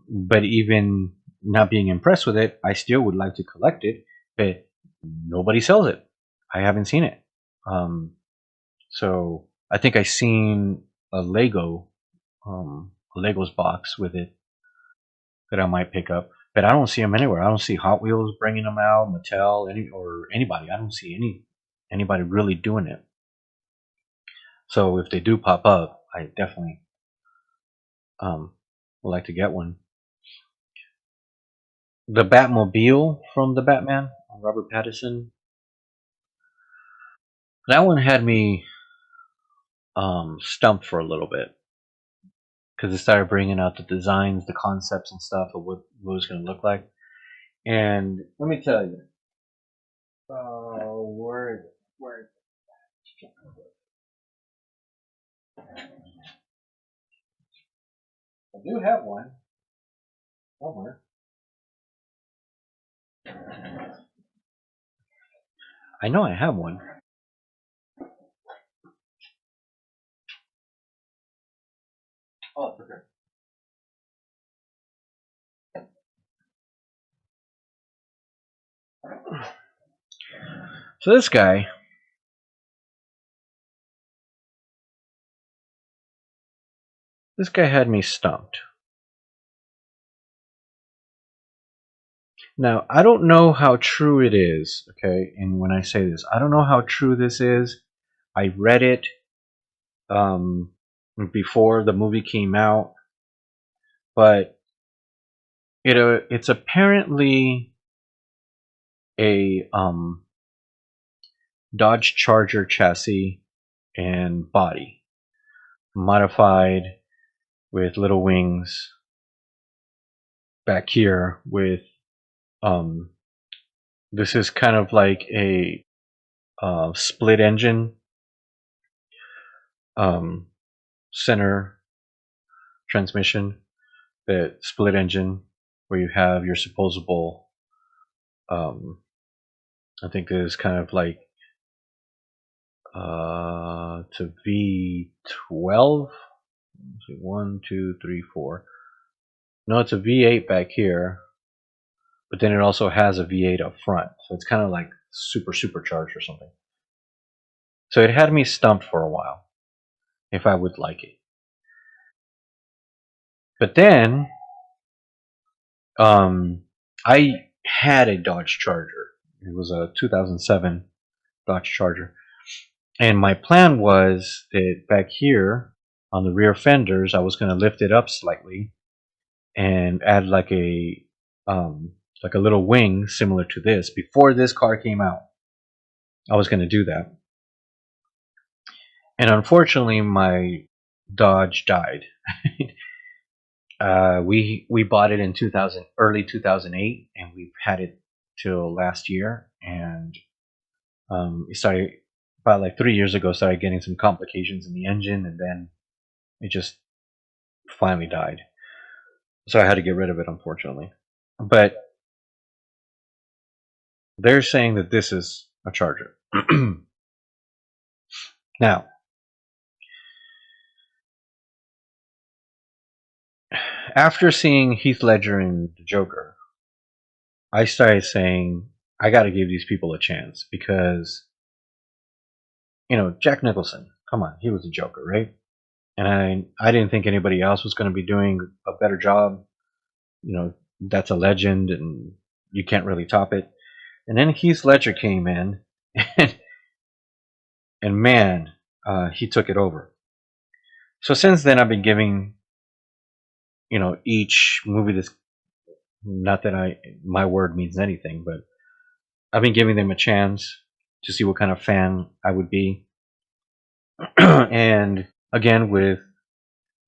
Speaker 1: But even not being impressed with it, I still would like to collect it, but nobody sells it. I haven't seen it. So I think I seen a Lego's box with it that I might pick up, but I don't see them anywhere. I don't see Hot Wheels bringing them out, Mattel, or anybody. I don't see anybody really doing it. So if they do pop up, I definitely would like to get one. The Batmobile from the Batman, Robert Pattinson, that one had me stumped for a little bit, because it started bringing out the designs, the concepts, and stuff of what it was going to look like. And let me tell you, where is it? Where is it? I do have one somewhere. I know I have one. Oh, for sure. So this guy had me stumped. Now, I don't know how true it is, okay? And when I say this, I don't know how true this is. I read it before the movie came out, but it's apparently a Dodge Charger chassis and body, modified with little wings back here with this is kind of like a split engine center transmission, that split engine where you have your supposable I think it is kind of like to V12. Let's see, 1, 2, 3, 4. No, it's a V8 back here, but then it also has a V8 up front, so it's kind of like supercharged or something. So it had me stumped for a while if I would like it. But then I had a Dodge Charger. It was a 2007 Dodge Charger. And my plan was that back here on the rear fenders, I was going to lift it up slightly and add like a little wing similar to this. Before this car came out, I was going to do that. And unfortunately, my Dodge died. We bought it in early 2008, and we've had it till last year. And it started about like 3 years ago. Started getting some complications in the engine, and then it just finally died. So I had to get rid of it, unfortunately. But they're saying that this is a Charger. Now, after seeing Heath Ledger in The Joker, I started saying I got to give these people a chance because Jack Nicholson. Come on, he was a Joker, right? And I didn't think anybody else was going to be doing a better job. That's a legend, and you can't really top it. And then Heath Ledger came in, and, man, he took it over. So since then, I've been giving each movie this. Not that my word means anything, but I've been giving them a chance to see what kind of fan I would be. And again, with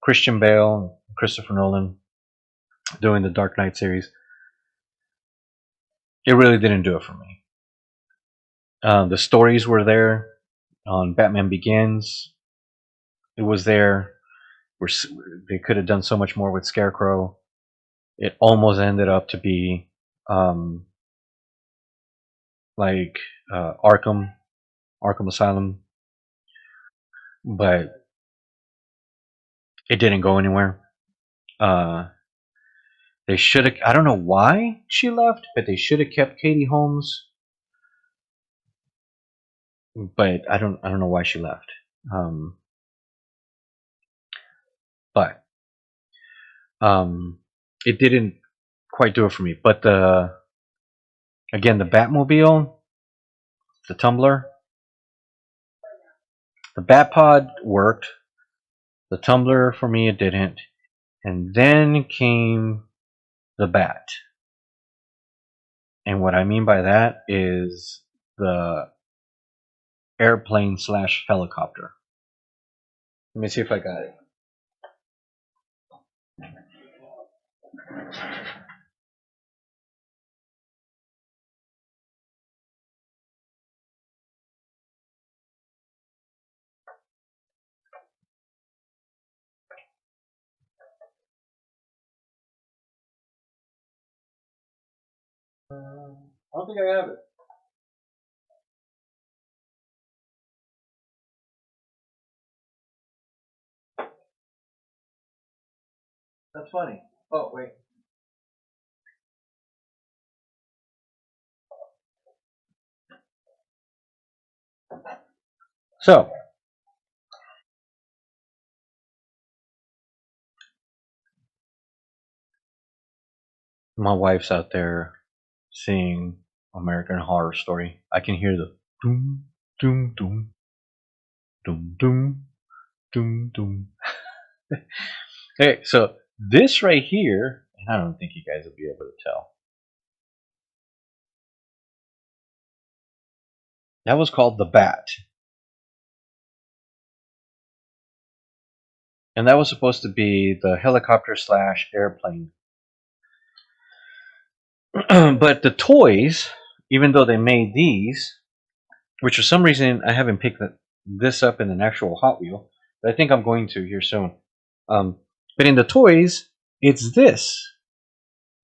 Speaker 1: Christian Bale, Christopher Nolan doing the Dark Knight series, it really didn't do it for me. The stories were there on Batman Begins. It was there. They could have done so much more with Scarecrow. It almost ended up to be like Arkham Asylum, but it didn't go anywhere. They should have. I don't know why she left, but they should have kept Katie Holmes. But I don't know why she left. But it didn't quite do it for me. But the Batmobile, the Tumbler, the Batpod worked. The Tumbler for me it didn't. And then came the Bat. And what I mean by that is the airplane / helicopter. Let me see if I got it. I don't think I have it. That's funny. Oh, wait. So, my wife's out there seeing American Horror Story. I can hear the doom, doom, doom, doom, doom, doom, doom. Okay, so this right here, and I don't think you guys will be able to tell. That was called the Bat. And that was supposed to be the helicopter / airplane. But the toys, even though they made these, which for some reason I haven't picked this up in an actual Hot Wheel, but I think I'm going to here soon. But in the toys, it's this,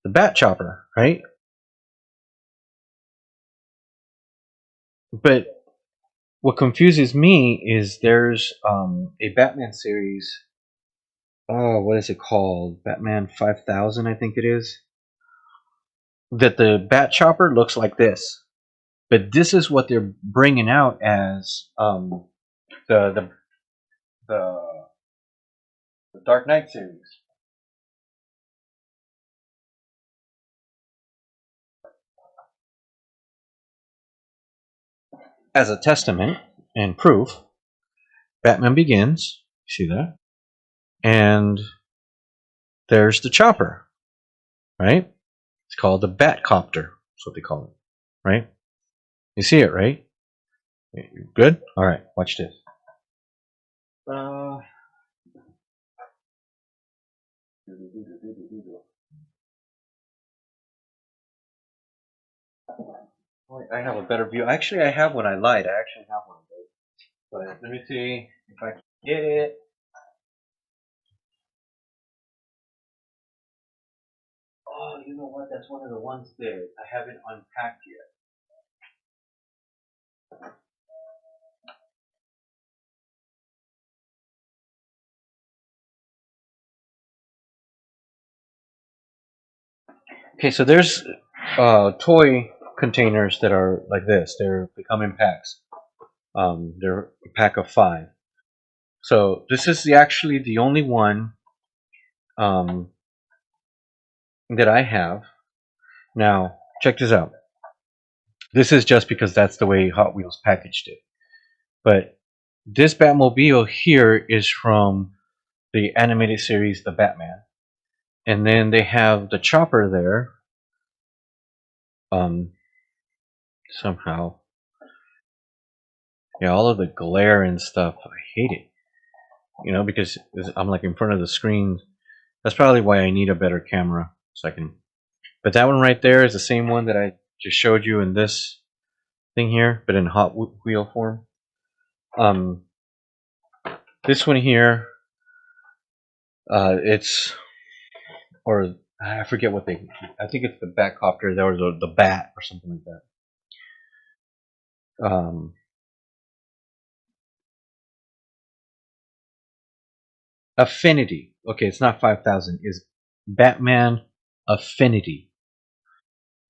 Speaker 1: the Bat Chopper, right? But what confuses me is there's a Batman series. Oh, what is it called? Batman 5000, I think it is. That the Bat Chopper looks like this, but this is what they're bringing out as the the Dark Knight series. As a testament and proof, Batman Begins. See that? And there's the chopper, right? It's called the Batcopter. That's what they call it, right? You see it, right? Good? All right, watch this. I have a better view. Actually, I have one. I lied. I actually have one. But let me see if I can get it. Oh, you know what? That's one of the ones that I haven't unpacked yet. Okay, so there's toy containers that are like this. They come in packs. They're a pack of 5. So this is actually the only one um, that I have. Now, check this out. This is just because that's the way Hot Wheels packaged it. But this Batmobile here is from the animated series The Batman. And then they have the chopper there. Somehow. Yeah, all of the glare and stuff. I hate it. Because I'm like in front of the screen. That's probably why I need a better camera. So I can. But that one right there is the same one that I just showed you in this thing here, but in Hot Wheel form. This one here, or I forget what I think it's the Batcopter, or the Bat, or something like that. Affinity. Okay, it's not 5,000. It's Batman Affinity.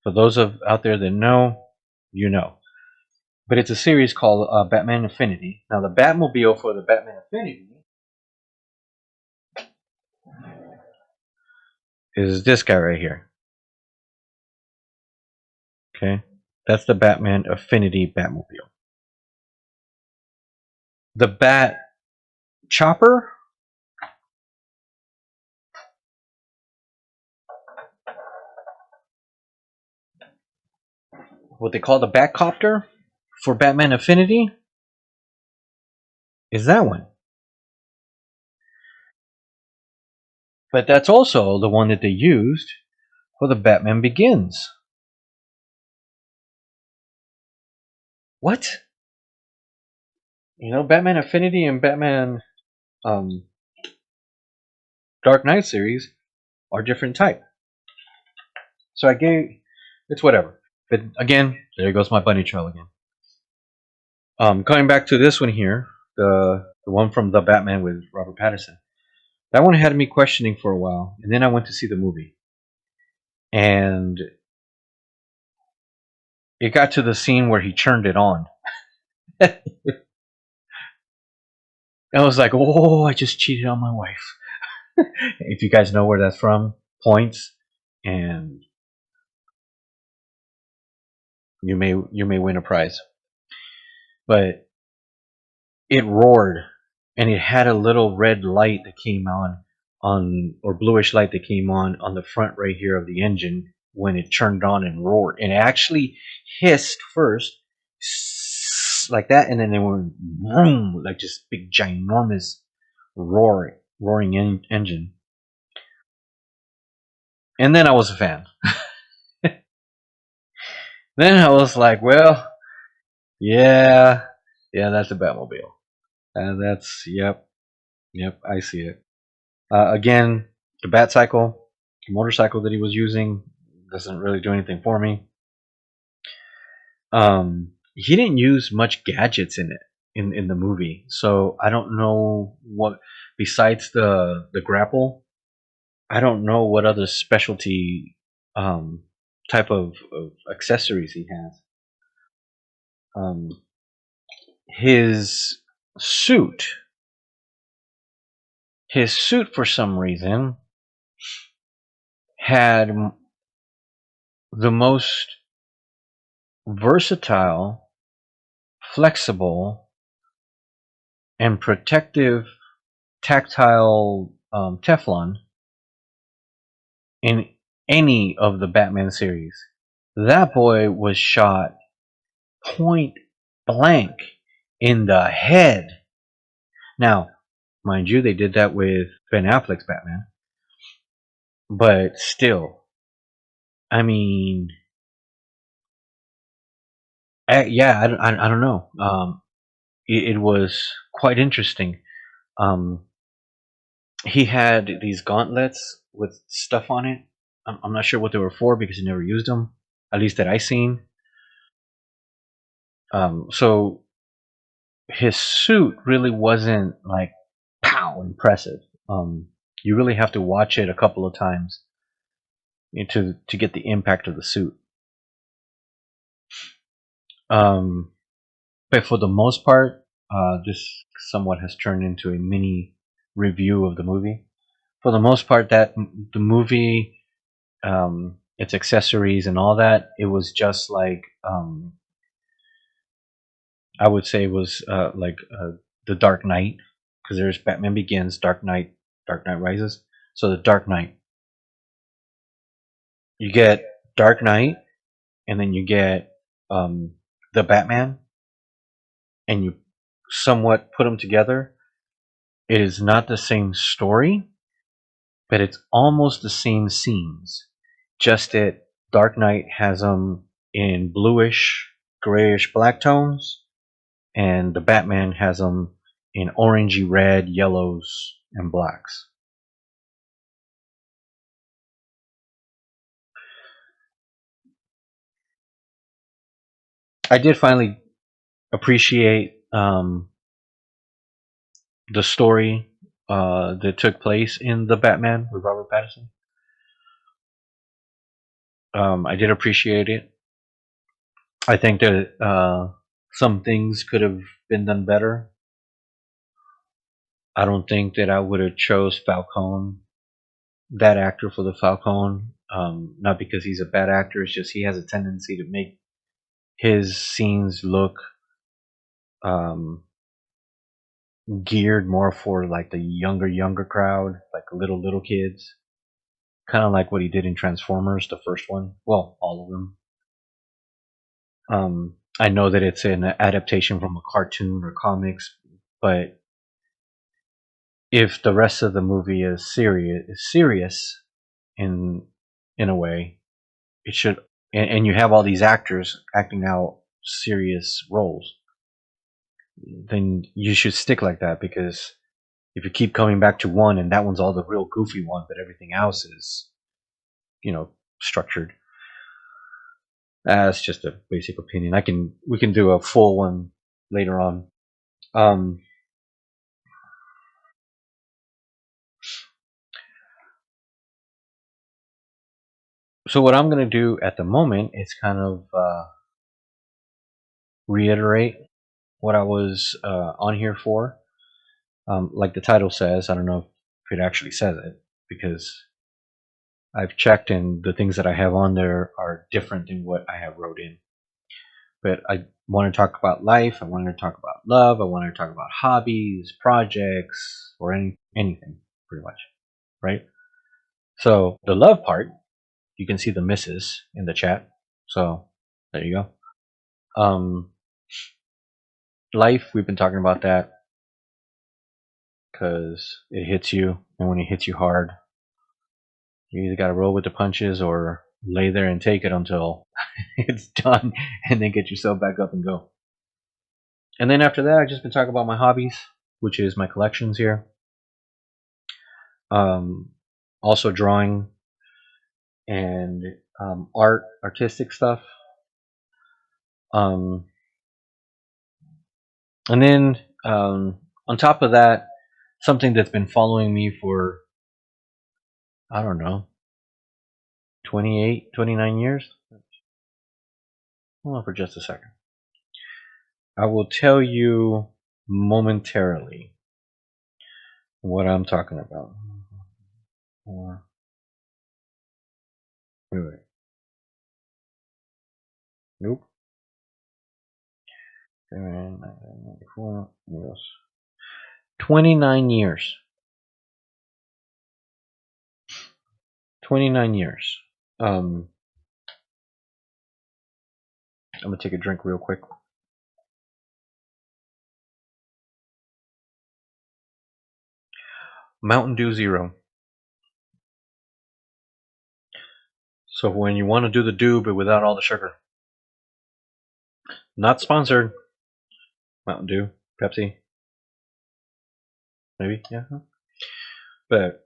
Speaker 1: For those out there that know, you know. But it's a series called Batman Affinity. Now, the Batmobile for the Batman Affinity is this guy right here. Okay, that's the Batman Affinity Batmobile. The Bat Chopper, what they call the Batcopter for Batman Affinity, is that one. But that's also the one that they used for the Batman Begins. What? Batman Affinity and Batman Dark Knight series are different type. So it's whatever. But again, there goes my bunny trail again. Coming back to this one here, the one from The Batman with Robert Pattinson. That one had me questioning for a while, and then I went to see the movie. And it got to the scene where he turned it on. I was like, oh, I just cheated on my wife. If you guys know where that's from, points, and you may win a prize. But it roared, and it had a little red light that came on or bluish light that came on the front right here of the engine when it turned on and roared. And it actually hissed first, like that, and then it went boom, like just big ginormous roaring engine. And then I was a fan. Then I was like, well, yeah, that's a Batmobile. And that's, yep, I see it. Again, the Bat Cycle, the motorcycle that he was using, doesn't really do anything for me. He didn't use much gadgets in it in the movie, so I don't know what besides the grapple. I don't know what other specialty type of accessories he has. His suit, for some reason had the most versatile, flexible, and protective tactile Teflon in any of the Batman series. That boy was shot point blank in the head. Now, mind you, they did that with Ben Affleck's Batman. But still, I mean, yeah, I don't know. It was quite interesting. He had these gauntlets with stuff on it. I'm not sure what they were for because he never used them, at least that I seen. So his suit really wasn't like pow impressive. You really have to watch it a couple of times to get the impact of the suit. But for the most part, this somewhat has turned into a mini review of the movie. For the most part, that the movie, its accessories and all that, it was just like, I would say it was like the Dark Knight, because there's Batman Begins, Dark Knight Rises. So the Dark Knight, you get Dark Knight, and then you get the Batman, and you somewhat put them together. It is not the same story, but it's almost the same scenes. Just that Dark Knight has them in bluish, grayish black tones, and the Batman has them in orangey red, yellows, and blacks. I did finally appreciate the story that took place in the Batman with Robert Pattinson. I did appreciate it. I think that some things could have been done better. I don't think that I would have chose Falcone, that actor, for the Falcone. Not because he's a bad actor, it's just he has a tendency to make his scenes look um, geared more for like the younger crowd, like little kids. Kind of like what he did in Transformers, the first one. Well, all of them. I know that it's an adaptation from a cartoon or comics, but if the rest of the movie is serious in a way, it should, and you have all these actors acting out serious roles, then you should stick like that, because if you keep coming back to one and that one's all the real goofy one, but everything else is, structured. That's just a basic opinion. We can do a full one later on. Um, so what I'm gonna do at the moment is kind of reiterate what I was on here for. Like the title says, I don't know if it actually says it, because I've checked and the things that I have on there are different than what I have wrote in. But I want to talk about life. I want to talk about love. I want to talk about hobbies, projects, or anything, pretty much, right? So the love part, you can see the misses in the chat. So there you go. Life, we've been talking about that because it hits you, and when it hits you hard, you either got to roll with the punches or lay there and take it until it's done, and then get yourself back up and go. And then after that, I've just been talking about my hobbies, which is my collections here. Also drawing and artistic stuff. And then on top of that, something that's been following me for, I don't know, 28, 29 years. Hold on for just a second. I will tell you momentarily what I'm talking about. Wait. Nope. 94, yes. 29 years. 29 years. I'm gonna take a drink real quick. Mountain Dew Zero. So when you want to do the dew, but without all the sugar. Not sponsored. Mountain Dew, Pepsi, maybe, yeah. But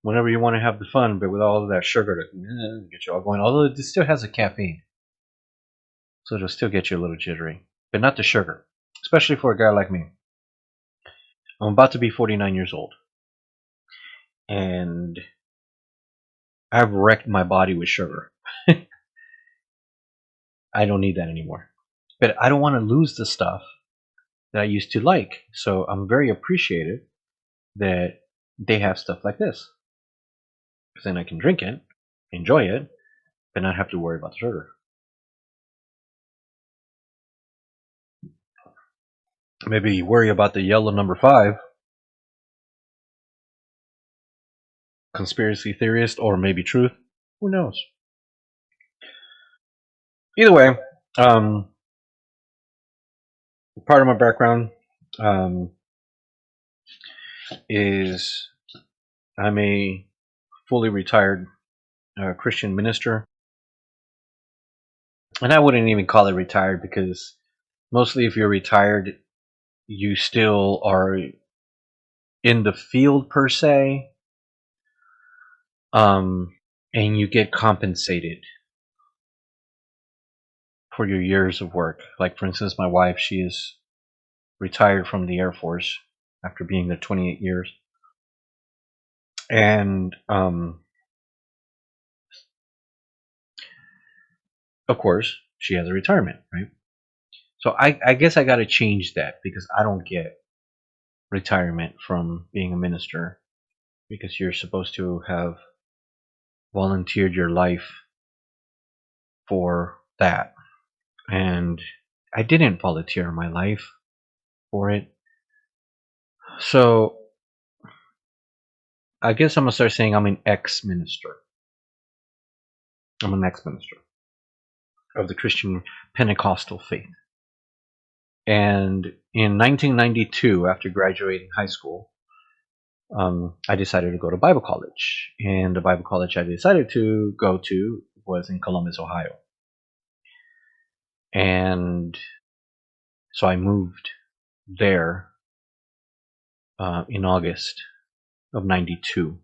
Speaker 1: whenever you want to have the fun, but with all of that sugar to get you all going, although it still has a caffeine, so it'll still get you a little jittery, but not the sugar, especially for a guy like me. I'm about to be 49 years old, and I've wrecked my body with sugar. I don't need that anymore. But I don't want to lose the stuff that I used to like. So I'm very appreciative that they have stuff like this. Because then I can drink it, enjoy it, but not have to worry about the sugar. Maybe worry about the yellow number 5. Conspiracy theorist, or maybe truth. Who knows? Either way, um, part of my background um, is I'm a fully retired Christian minister. And I wouldn't even call it retired because mostly if you're retired, you still are in the field per se, and you get compensated for your years of work. Like, for instance, my wife, she is retired from the Air Force after being there 28 years. And of course, she has a retirement, right? So I guess I got to change that because I don't get retirement from being a minister because you're supposed to have volunteered your life for that. And I didn't volunteer my life for it. So I guess I'm going to start saying I'm an ex-minister. I'm an ex-minister of the Christian Pentecostal faith. And in 1992, after graduating high school, I decided to go to Bible college. And the Bible college I decided to go to was in Columbus, Ohio. And so I moved there in August of 92.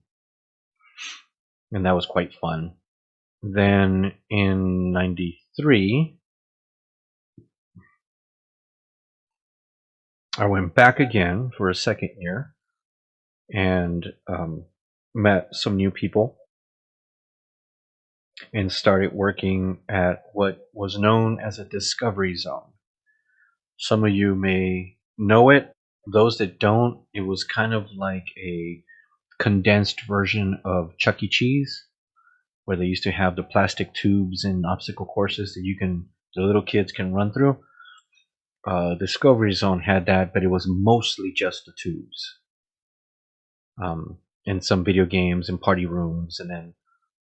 Speaker 1: And that was quite fun. Then in 93, I went back again for a second year and met some new people and started working at what was known as a discovery zone. Some of you may know it. Those that don't, it was kind of like a condensed version of Chuck E. Cheese, where they used to have the plastic tubes and obstacle courses that the little kids can run through. Discovery Zone had that, but it was mostly just the tubes. And some video games and party rooms. And then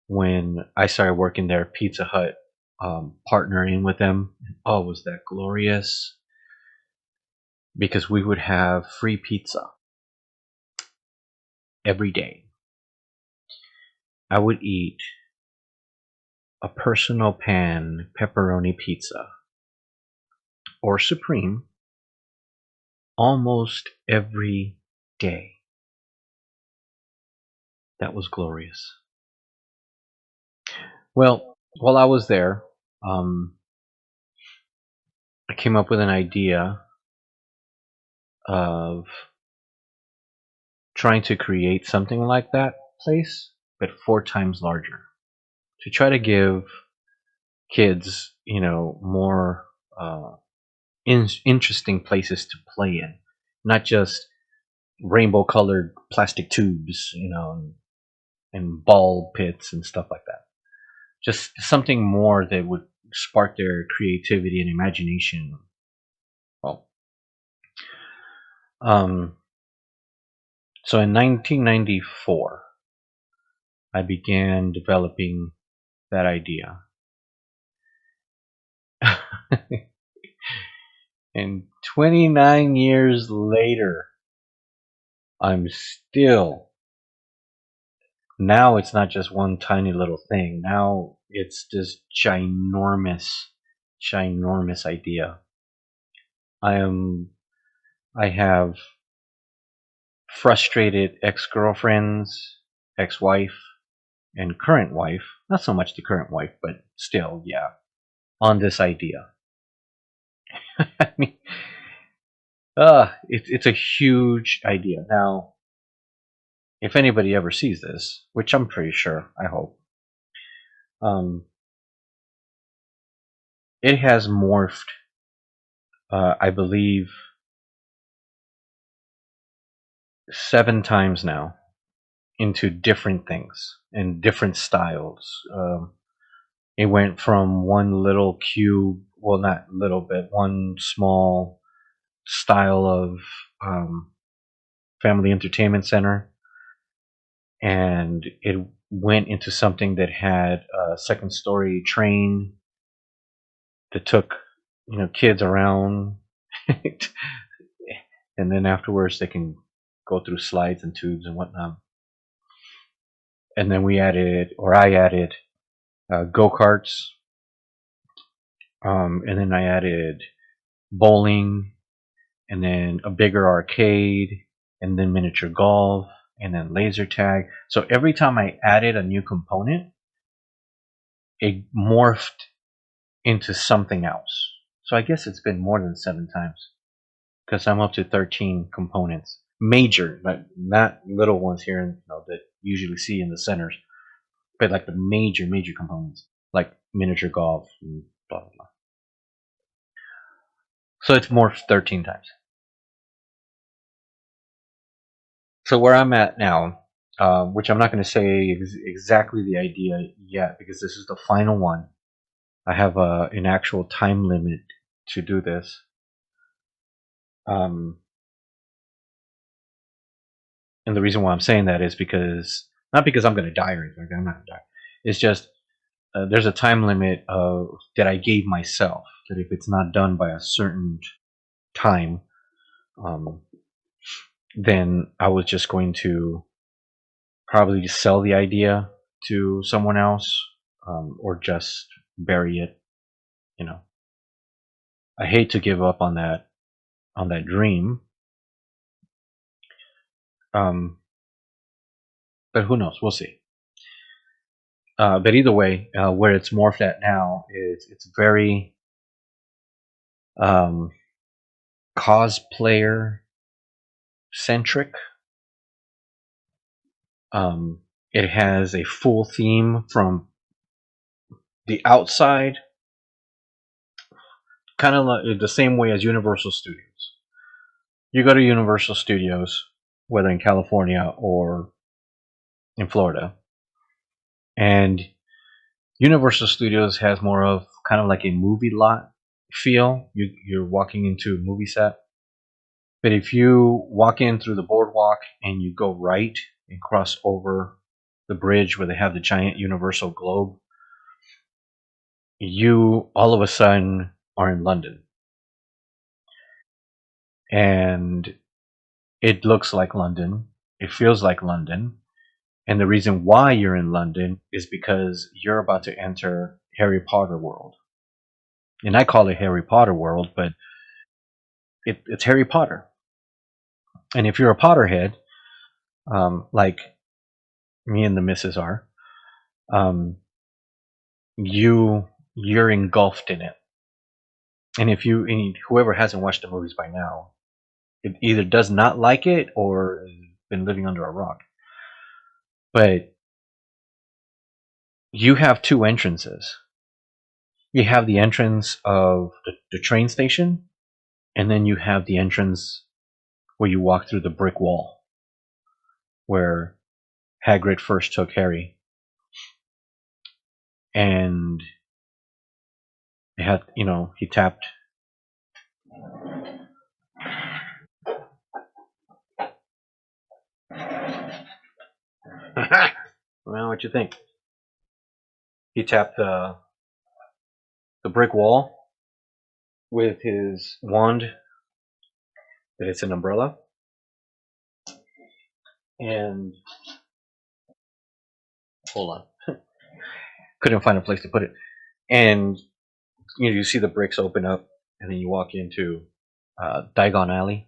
Speaker 1: when I started working there, Pizza Hut partnering with them. Oh, was that glorious? Because we would have free pizza every day. I would eat a personal pan pepperoni pizza or Supreme almost every day. That was glorious. Well, while I was there, I came up with an idea of trying to create something like that place, but 4 times larger, to try to give kids, more interesting places to play in, not just rainbow-colored plastic tubes, and ball pits and stuff like that. Just something more that would spark their creativity and imagination. Well, so in 1994, I began developing that idea. And 29 years later, I'm still. Now it's not just one tiny little thing. Now it's this ginormous idea. I have frustrated ex-girlfriends, ex-wife, and current wife. Not so much the current wife, but still, yeah, on this idea. I mean, it's a huge idea. Now, if anybody ever sees this, which I'm pretty sure, I hope, It has morphed, I believe, 7 times now into different things and different styles. It went from one little cube, well, not little bit, one small style of family entertainment center, and it went into something that had a second story train that took kids around, and then afterwards they can go through slides and tubes and whatnot. And then I added go-karts, and then I added bowling, and then a bigger arcade, and then miniature golf, and then laser tag. So every time I added a new component, it morphed into something else. So I guess it's been more than 7 times, because I'm up to 13 components. Major, but not little ones here that you usually see in the centers, but like the major components, like miniature golf and blah blah blah. So it's morphed 13 times. So where I'm at now, which I'm not going to say exactly the idea yet, because this is the final one. I have an actual time limit to do this. And the reason why I'm saying that is not because I'm going to die or anything. I'm not going to die. It's just there's a time limit that I gave myself, that if it's not done by a certain time, then I was just going to probably sell the idea to someone else, or just bury it. I hate to give up on that dream, but who knows? We'll see. But either way, where it's morphed at now is it's very cosplayer centric. It has a full theme from the outside, kind of like the same way as Universal Studios. You go to Universal Studios, whether in California or in Florida, and Universal Studios has more of kind of like a movie lot feel. You're walking into a movie set. But if you walk in through the boardwalk and you go right and cross over the bridge where they have the giant Universal globe, you all of a sudden are in London. And it looks like London. It feels like London. And the reason why you're in London is because you're about to enter Harry Potter world. And I call it Harry Potter world, but it's Harry Potter. And if you're a Potterhead, like me and the missus are, you're engulfed in it. And whoever hasn't watched the movies by now, it either does not like it or has been living under a rock. But you have 2 entrances. You have the entrance of the train station, and then you have the entrance where you walk through the brick wall, where Hagrid first took Harry. And he tapped. Well, what you think? He tapped the brick wall with his wand, that it's an umbrella, and hold on, couldn't find a place to put it. And you see the bricks open up, and then you walk into Diagon Alley,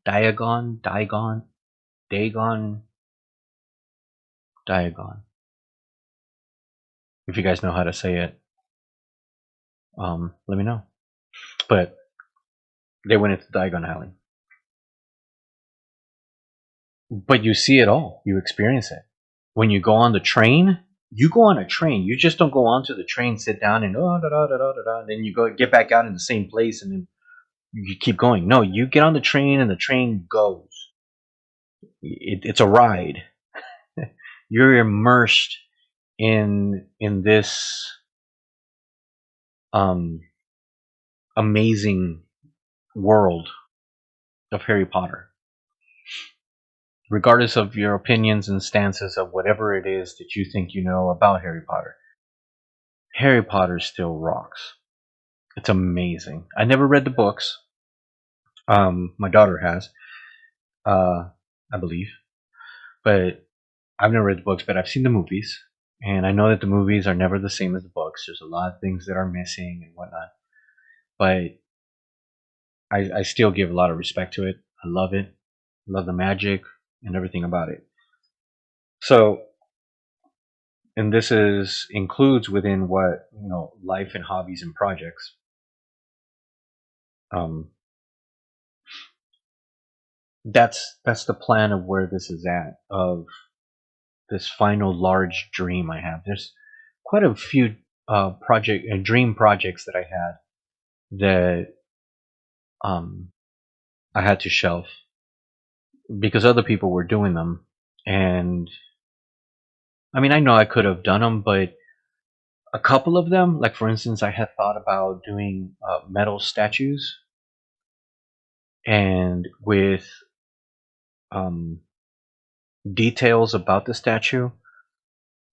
Speaker 1: Diagon. If you guys know how to say it, let me know. But they went into Diagon Alley. But you see it all. You experience it. When you go on the train, You go on a train. You just don't go onto the train, sit down, and oh, da, da, da, da, da, da, and then you go get back out in the same place, and then you keep going. No, you get on the train, and the train goes. It's a ride. You're immersed in this amazing world of Harry Potter. Regardless of your opinions and stances of whatever it is that you think you know about Harry Potter still rocks. It's amazing. I never read the books. My daughter has, I believe, but I've never read the books. But I've seen the movies, and I know that the movies are never the same as the books. There's a lot of things that are missing and whatnot. But I still give a lot of respect to it. I love it. I love the magic and everything about it. So, and this includes within what, life and hobbies and projects. That's the plan of where this is at, of this final large dream I have. There's quite a few dream projects that I had that I had to shelf because other people were doing them. And I mean, I know I could have done them, but a couple of them, like for instance, I had thought about doing metal statues, and with details about the statue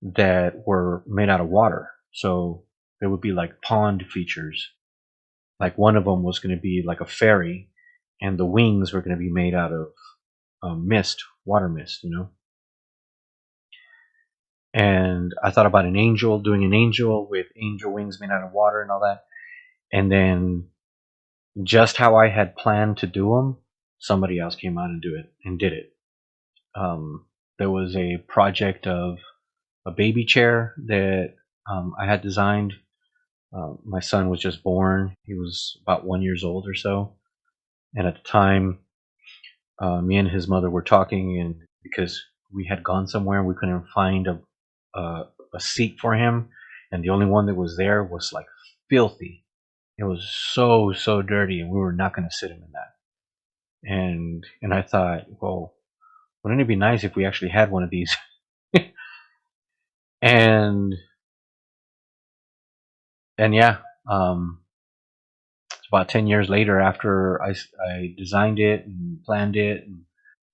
Speaker 1: that were made out of water. So there would be like pond features. Like one of them was going to be like a fairy, and the wings were going to be made out of mist, water mist, And I thought about doing an angel with angel wings made out of water and all that. And then just how I had planned to do them, somebody else came out and did it. There was a project of a baby chair that I had designed. My son was just born. He was about 1 year old or so. And at the time, me and his mother were talking, and because we had gone somewhere, we couldn't find a seat for him, and the only one that was there was like filthy. It was so dirty, and we were not going to sit him in that. And I thought, well, wouldn't it be nice if we actually had one of these? and yeah, it's about 10 years later, after I designed it and planned it and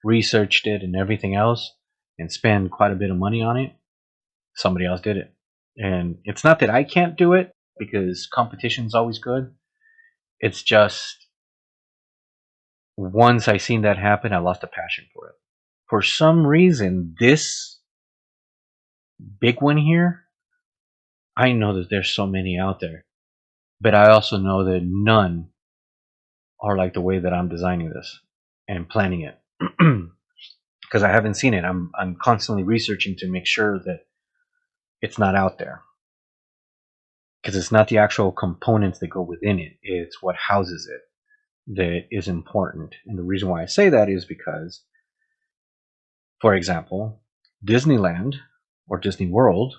Speaker 1: researched it and everything else, and spent quite a bit of money on it, somebody else did it. And it's not that I can't do it, because competition's always good. It's just once I seen that happen, I lost a passion for it. For some reason, this big one here, I know that there's so many out there, but I also know that none are like the way that I'm designing this and planning it. Because I haven't seen it. I'm constantly researching to make sure that it's not out there. Because it's not the actual components that go within it, it's what houses it that is important. And the reason why I say that is because, for example, Disneyland or Disney World,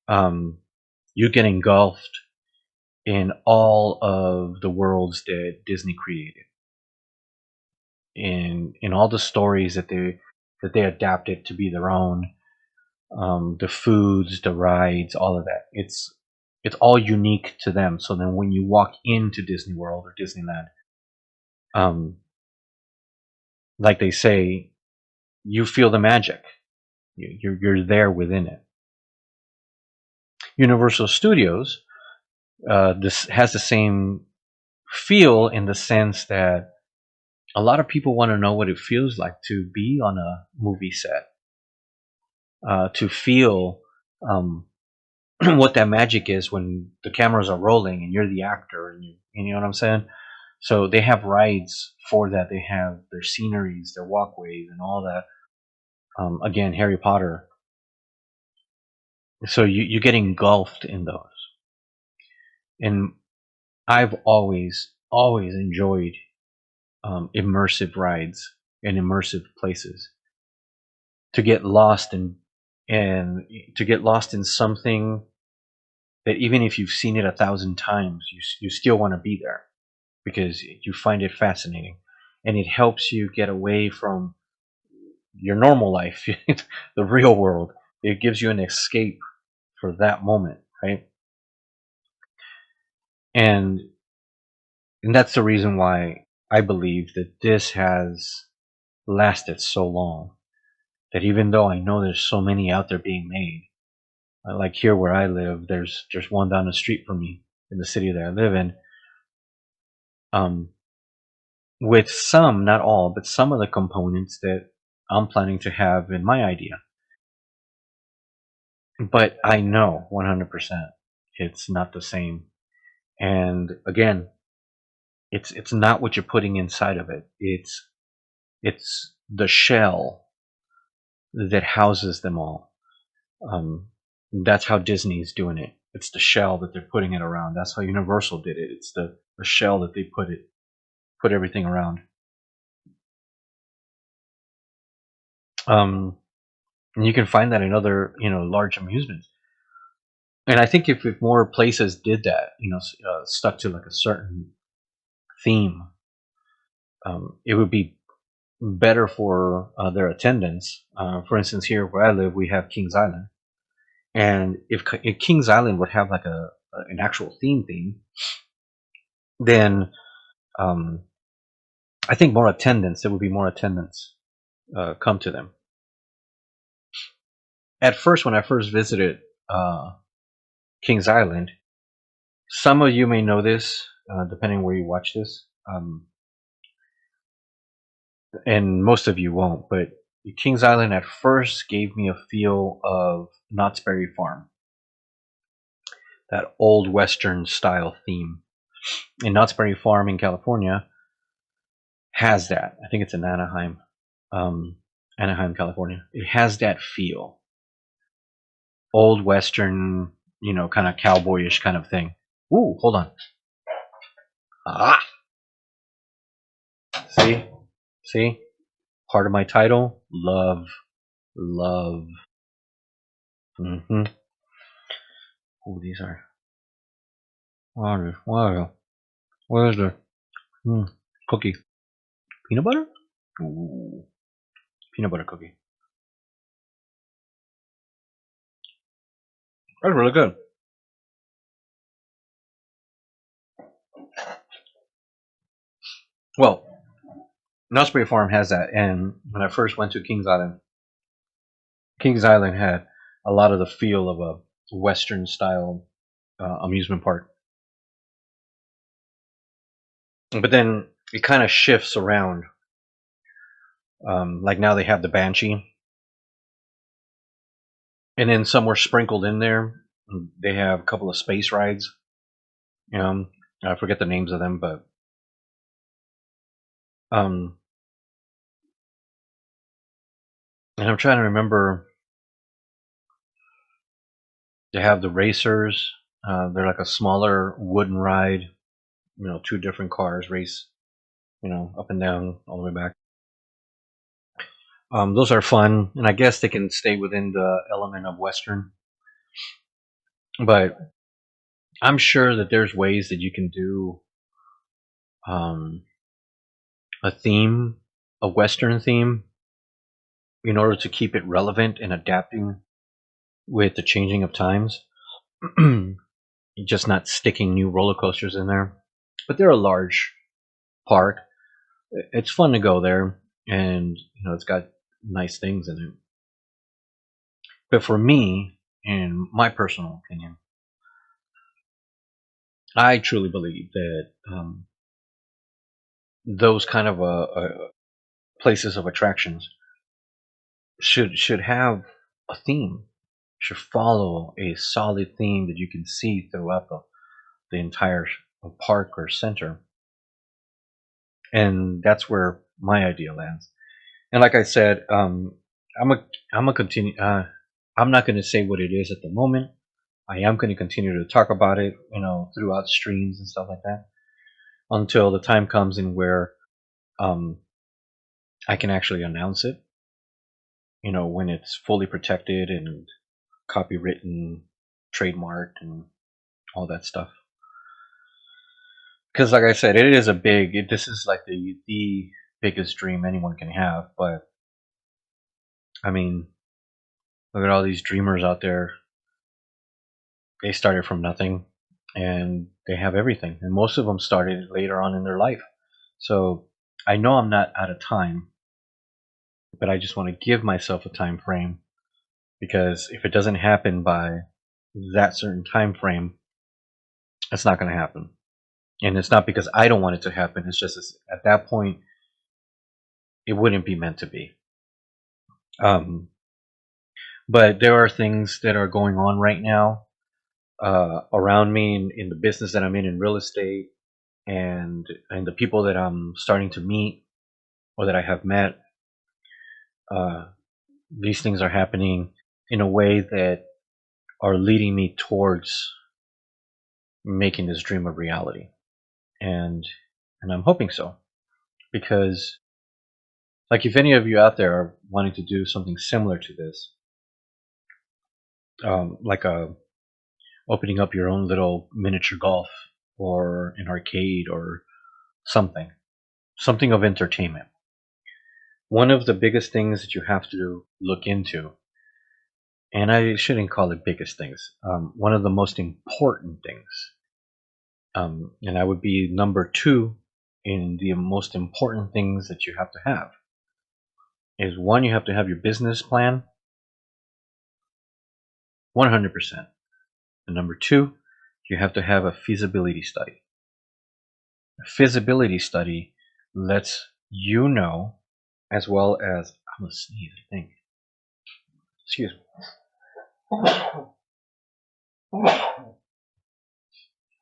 Speaker 1: you get engulfed in all of the worlds that Disney created, in all the stories that they adapted to be their own, the foods, the rides, all of that. It's all unique to them. So then when you walk into Disney World or Disneyland, like they say, you feel the magic. You're there within it. Universal Studios, this has the same feel, in the sense that a lot of people want to know what it feels like to be on a movie set, to feel what that magic is when the cameras are rolling and you're the actor, and you know what I'm saying? So they have rides for that. They have their sceneries, their walkways, and all that. Again, Harry Potter. So you get engulfed in those. And I've always enjoyed immersive rides and immersive places. To get lost and to get lost in something that even if you've seen it 1,000 times, you still want to be there because you find it fascinating, and it helps you get away from your normal life, the real world. It gives you an escape for that moment, right? And and that's the reason why I believe that this has lasted so long. That even though I know there's so many out there being made, like here where I live, there's one down the street from me in the city that I live in. With some, not all, but some of the components that I'm planning to have in my idea. But I know 100% it's not the same. And again, it's not what you're putting inside of it. It's the shell that houses them all. That's how Disney's doing it. It's the shell that they're putting it around. That's how Universal did it. It's the shell that they put everything around. And you can find that in other large amusements. And I think if more places did that, stuck to like a certain theme, it would be better for their attendance. For instance, here where I live, we have Kings Island, and if Kings Island would have like an actual theme, then I think more attendance. There would be more attendance come to them. At first, when I first visited Kings Island, some of you may know this, depending where you watch this, and most of you won't. But Kings Island at first gave me a feel of Knott's Berry Farm, that old Western style theme. And Knott's Berry Farm in California has that. I think it's in Anaheim, California. It has that feel, old Western, kind of cowboyish kind of thing. Ooh, hold on. Ah, see, part of my title, love. Mm-hmm. Oh, these are. Wow. What is the cookie? Peanut butter? Ooh, peanut butter cookie. That's really good. Well, Knott's Berry Farm has that, and when I first went to Kings Island had a lot of the feel of a Western style amusement park. But then it kind of shifts around. Like now they have the Banshee, and then somewhere sprinkled in there, they have a couple of space rides. I forget the names of them, but and I'm trying to remember. They have the racers. They're like a smaller wooden ride. Two different cars race. Up and down, all the way back. Those are fun, and I guess they can stay within the element of Western. But I'm sure that there's ways that you can do a theme, a Western theme, in order to keep it relevant and adapting with the changing of times. Just not sticking new roller coasters in there. But they're a large park. It's fun to go there, and it's got nice things in it. But for me, in my personal opinion, I truly believe that those kind of places of attractions should have a theme, should follow a solid theme that you can see throughout the entire park or center. And that's where my idea lands. And like I said, I'm a continue. I'm not going to say what it is at the moment. I am going to continue to talk about it, throughout streams and stuff like that, until the time comes in where I can actually announce it. when it's fully protected and copywritten, trademarked, and all that stuff. Because, like I said, it is this is like the biggest dream anyone can have. But I mean, look at all these dreamers out there. They started from nothing, and they have everything. And most of them started later on in their life. So I know I'm not out of time, but I just want to give myself a time frame, because if it doesn't happen by that certain time frame, it's not going to happen. And it's not because I don't want it to happen. It's just at that point, it wouldn't be meant to be. But there are things that are going on right now around me in the business that I'm in real estate, and the people that I'm starting to meet or that I have met. These things are happening in a way that are leading me towards making this dream a reality, and I'm hoping so, because like if any of you out there are wanting to do something similar to this, like opening up your own little miniature golf or an arcade or something of entertainment. One of the biggest things that you have to look into, and I shouldn't call it biggest things, one of the most important things, and I would be number 2 in the most important things that you have to have, is one, you have to have your business plan 100%. And number 2, you have to have a feasibility study. A feasibility study lets you know, as well as, I'm going to sneeze, I think. Excuse me.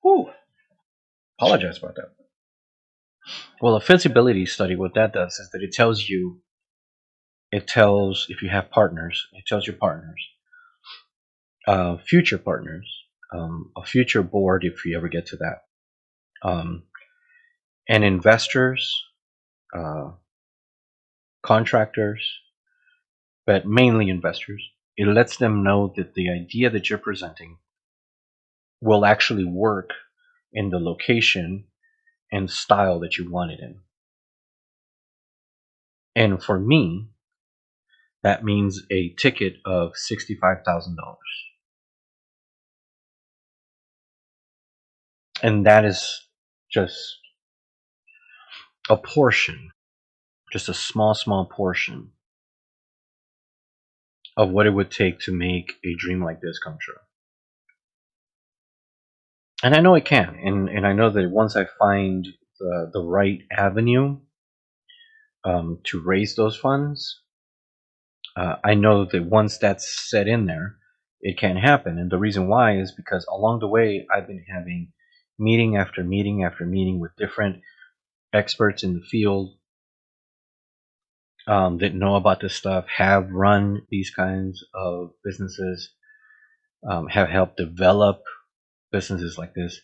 Speaker 1: Whew. Apologize about that. Well, a feasibility study, what that does is that it tells, if you have partners, it tells your partners, future partners, a future board if you ever get to that, and investors, contractors, but mainly investors. It lets them know that the idea that you're presenting will actually work in the location and style that you want it in. And for me, that means a ticket of $65,000. And that is just a portion, just a small portion of what it would take to make a dream like this come true. And I know it can. And I know that once I find the right avenue to raise those funds, I know that once that's set in there, it can happen. And the reason why is because along the way, I've been having meeting after meeting after meeting with different experts in the field that know about this stuff, have run these kinds of businesses, have helped develop businesses like this.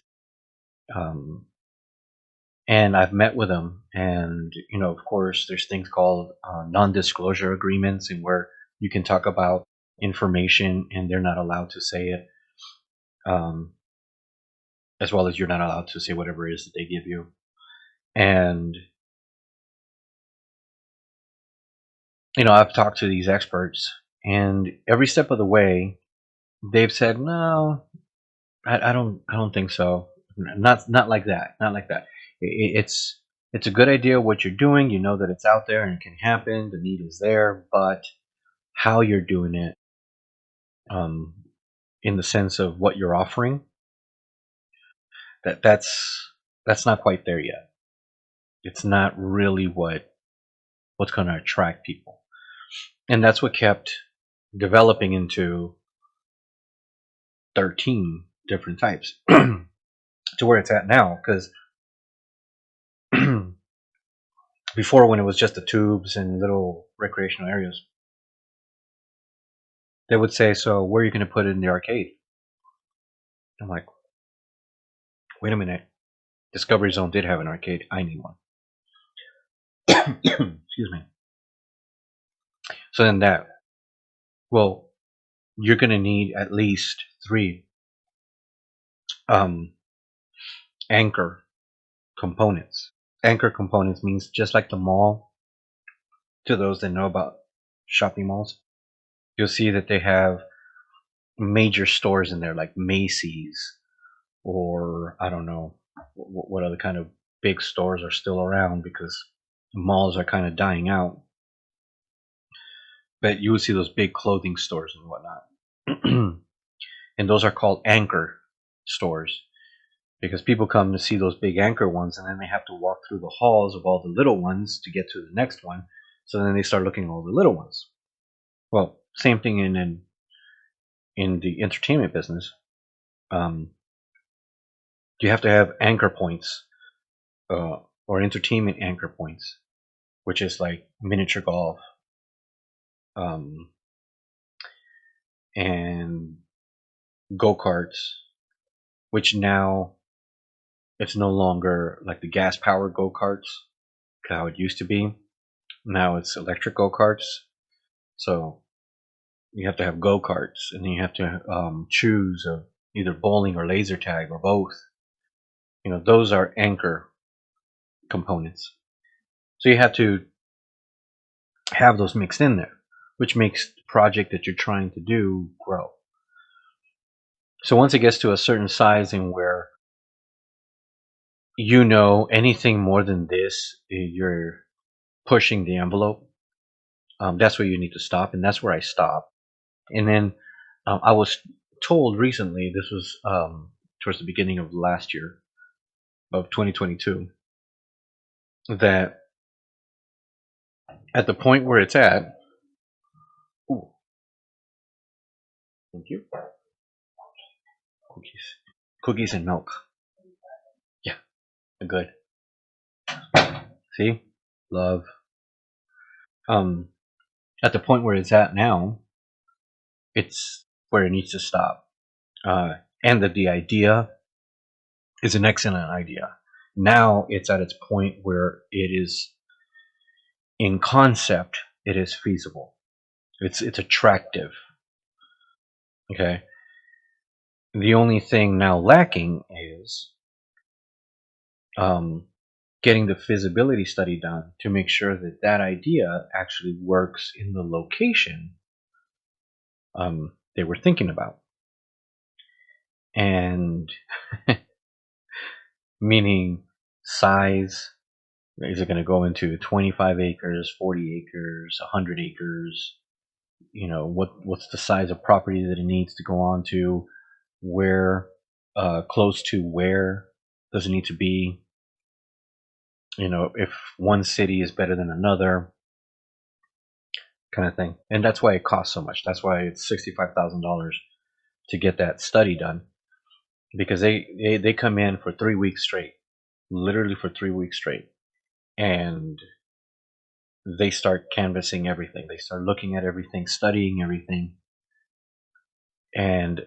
Speaker 1: And I've met with them, and of course, there's things called non-disclosure agreements, and where you can talk about information and they're not allowed to say it, as well as you're not allowed to say whatever it is that they give you. And I've talked to these experts, and every step of the way, they've said, "No, I don't think so. Not like that. Not like that. It's a good idea what you're doing. You know that it's out there and it can happen. The need is there, but how you're doing it, in the sense of what you're offering, that's not quite there yet. It's not really what's going to attract people." And that's what kept developing into 13 different types to where it's at now. Because before, when it was just the tubes and little recreational areas, they would say, "So where are you going to put it in the arcade?" I'm like, wait a minute. Discovery Zone did have an arcade. I need one. Excuse me. So then that Well, you're going to need at least 3 um, anchor components. Anchor components means just like the mall, to those that know about shopping malls, you'll see that they have major stores in there like Macy's, or I don't know what other kind of big stores are still around because malls are kind of dying out. But you would see those big clothing stores and whatnot. And those are called anchor stores because people come to see those big anchor ones and then they have to walk through the halls of all the little ones to get to the next one. So then they start looking at all the little ones. Well, same thing in the entertainment business. You have to have anchor points or entertainment anchor points, which is like miniature golf um, and go-karts, which now it's no longer like the gas powered go-karts, how it used to be. Now it's electric go-karts. So you have to have go-karts, and then you have to choose either bowling or laser tag or both. Those are anchor components. So you have to have those mixed in there, which makes the project that you're trying to do grow. So once it gets to a certain size and where anything more than this, you're pushing the envelope, that's where you need to stop, and that's where I stop. And then I was told recently, this was towards the beginning of last year, of 2022, that at the point where it's at, ooh, thank you, cookies and milk, yeah, good. See, love. At the point where it's at now, it's where it needs to stop, and that the idea is an excellent idea. Now it's at its point where it is, in concept, it is feasible. It's attractive. Okay. The only thing now lacking is getting the feasibility study done to make sure that that idea actually works in the location they were thinking about. And meaning size. Is it going to go into 25 acres, 40 acres, 100 acres? What's the size of property that it needs to go on to? Where, close to where does it need to be? If one city is better than another, kind of thing. And that's why it costs so much. That's why it's $65,000 to get that study done, because they come in for 3 weeks straight, literally for 3 weeks straight, and they start canvassing everything. They start looking at everything, studying everything, and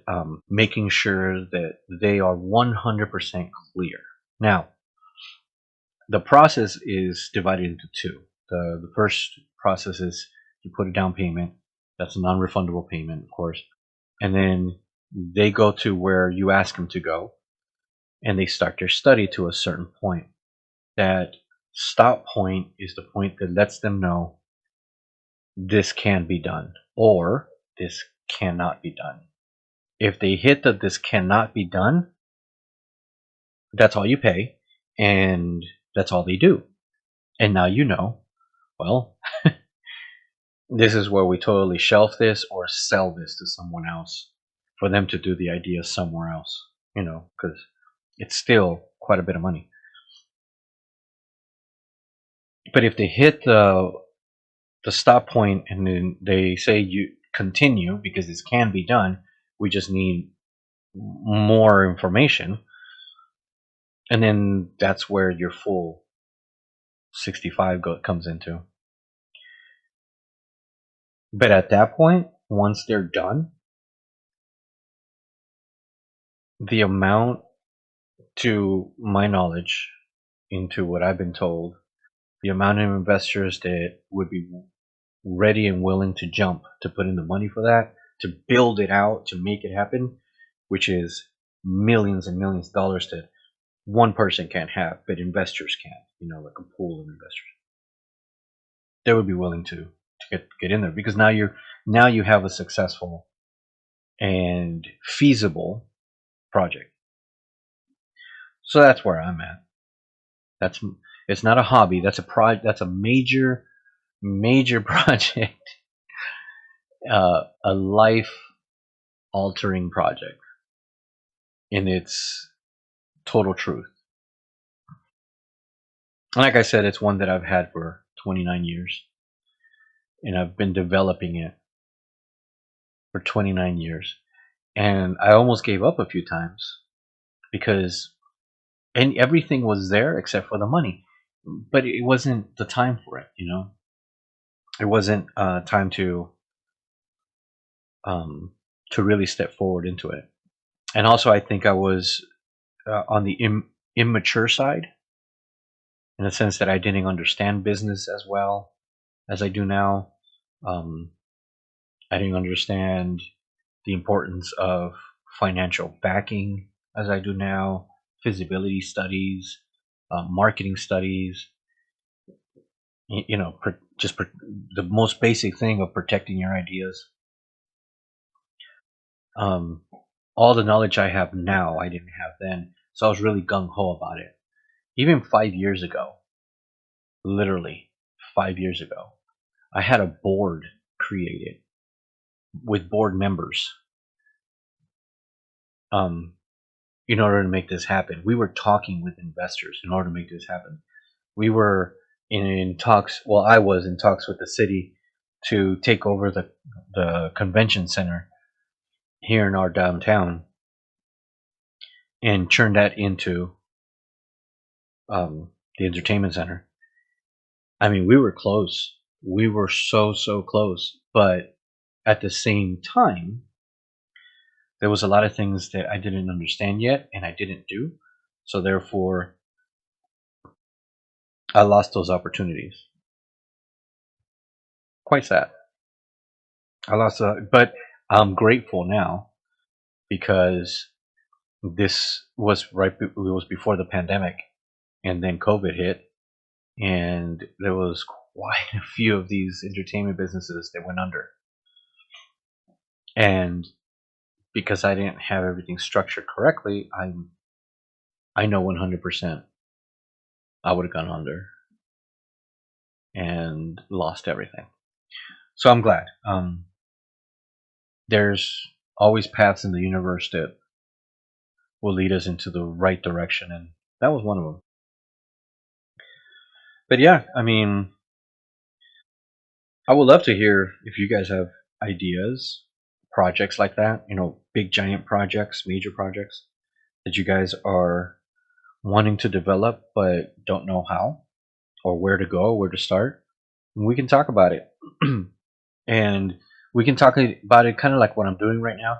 Speaker 1: making sure that they are 100% clear. Now, the process is divided into two. The first process is you put a down payment. That's a non-refundable payment, of course. And then they go to where you ask them to go, and they start their study to a certain point. That stop point is the point that lets them know this can be done or this cannot be done. If they hit that this cannot be done, that's all you pay, and that's all they do. And now well, this is where we totally shelf this or sell this to someone else for them to do the idea somewhere else, because it's still quite a bit of money. But if they hit the stop point and then they say you continue because this can be done, we just need more information, and then that's where your full 65 comes into. But at that point, once they're done, the amount, to my knowledge, into what I've been told, the amount of investors that would be ready and willing to jump to put in the money for that, to build it out, to make it happen, which is millions and millions of dollars that one person can't have, but investors can, like a pool of investors. They would be willing to get in there, because now you have a successful and feasible project. So that's where I'm at. It's not a hobby. That's a major project, a life altering project in its total truth. And like I said, it's one that I've had for 29 years, and I've been developing it for 29 years. And I almost gave up a few times because everything was there except for the money, but it wasn't the time for it. It wasn't time to really step forward into it. And also, I think I was on the immature side, in the sense that I didn't understand business as well as I do now. I didn't understand the importance of financial backing as I do now, feasibility studies, marketing studies. The most basic thing of protecting your ideas. All the knowledge I have now, I didn't have then, so I was really gung ho about it. Even 5 years ago, literally 5 years ago, I had a board created with board members in order to make this happen. We were talking with investors in order to make this happen. We were in talks. Well, I was in talks with the city to take over the convention center here in our downtown and turn that into the entertainment center. I mean, we were close. We were so close, but at the same time, there was a lot of things that I didn't understand yet, and I didn't do. So therefore, I lost those opportunities. Quite sad. I lost, but I'm grateful now, because this was it was before the pandemic, and then COVID hit, and there was quite a few of these entertainment businesses that went under. And because I didn't have everything structured correctly, I know 100% I would have gone under and lost everything. So I'm glad. There's always paths in the universe that will lead us into the right direction, and that was one of them. But yeah, I mean, I would love to hear if you guys have ideas, projects like that, big giant projects, major projects that you guys are wanting to develop but don't know how or where to go, where to start. We can talk about it. And we can talk about it kind of like what I'm doing right now,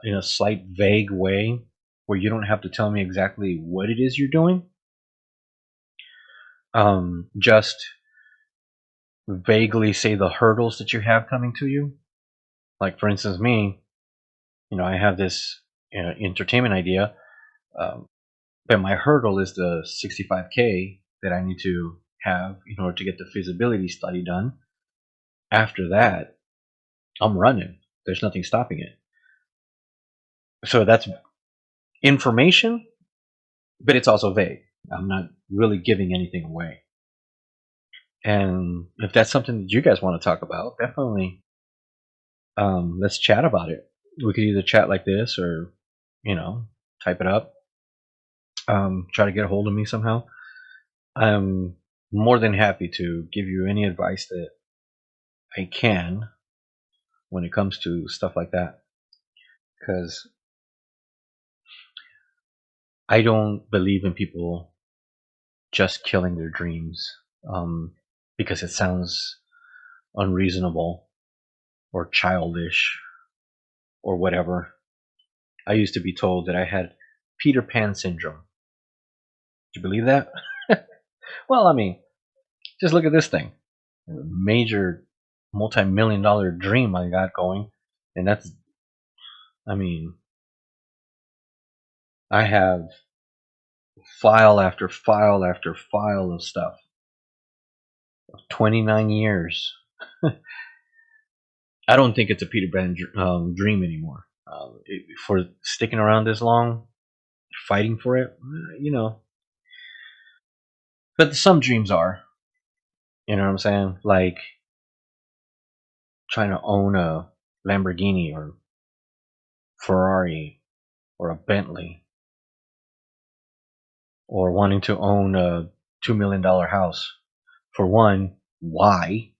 Speaker 1: in a slight vague way, where you don't have to tell me exactly what it is you're doing. Just vaguely say the hurdles that you have coming to you. Like, for instance, me, I have this entertainment idea, but my hurdle is the $65K that I need to have in order to get the feasibility study done. After that, I'm running. There's nothing stopping it. So that's information, but it's also vague. I'm not really giving anything away. And if that's something that you guys want to talk about, definitely let's chat about it. We could either chat like this or, type it up. Try to get a hold of me somehow. I'm more than happy to give you any advice that I can when it comes to stuff like that. Because I don't believe in people just killing their dreams because it sounds unreasonable or childish or whatever. I used to be told that I had Peter Pan syndrome. Do you believe that? Well, I mean, just look at this thing. Major multi-million-dollar dream I got going, and that's, I mean, I have file after file after file of stuff. 29 years. I don't think it's a Peter Pan dream anymore. For sticking around this long, fighting for it, you know. But some dreams are, you know what I'm saying? Like trying to own a Lamborghini or Ferrari or a Bentley, or wanting to own a $2 million house. For one, why?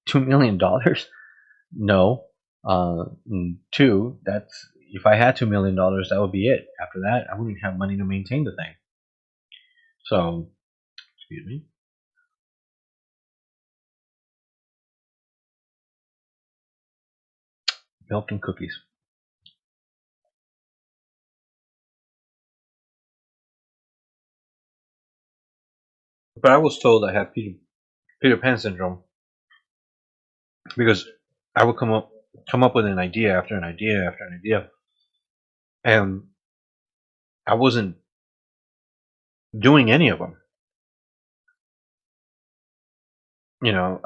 Speaker 1: $2 million? No. Two, that's, if I had $2 million, that would be it. After that, I wouldn't have money to maintain the thing. So, excuse me. Milk and cookies. But I was told I have Peter Pan syndrome because I would come up with an idea after an idea after an idea, and I wasn't doing any of them. You know,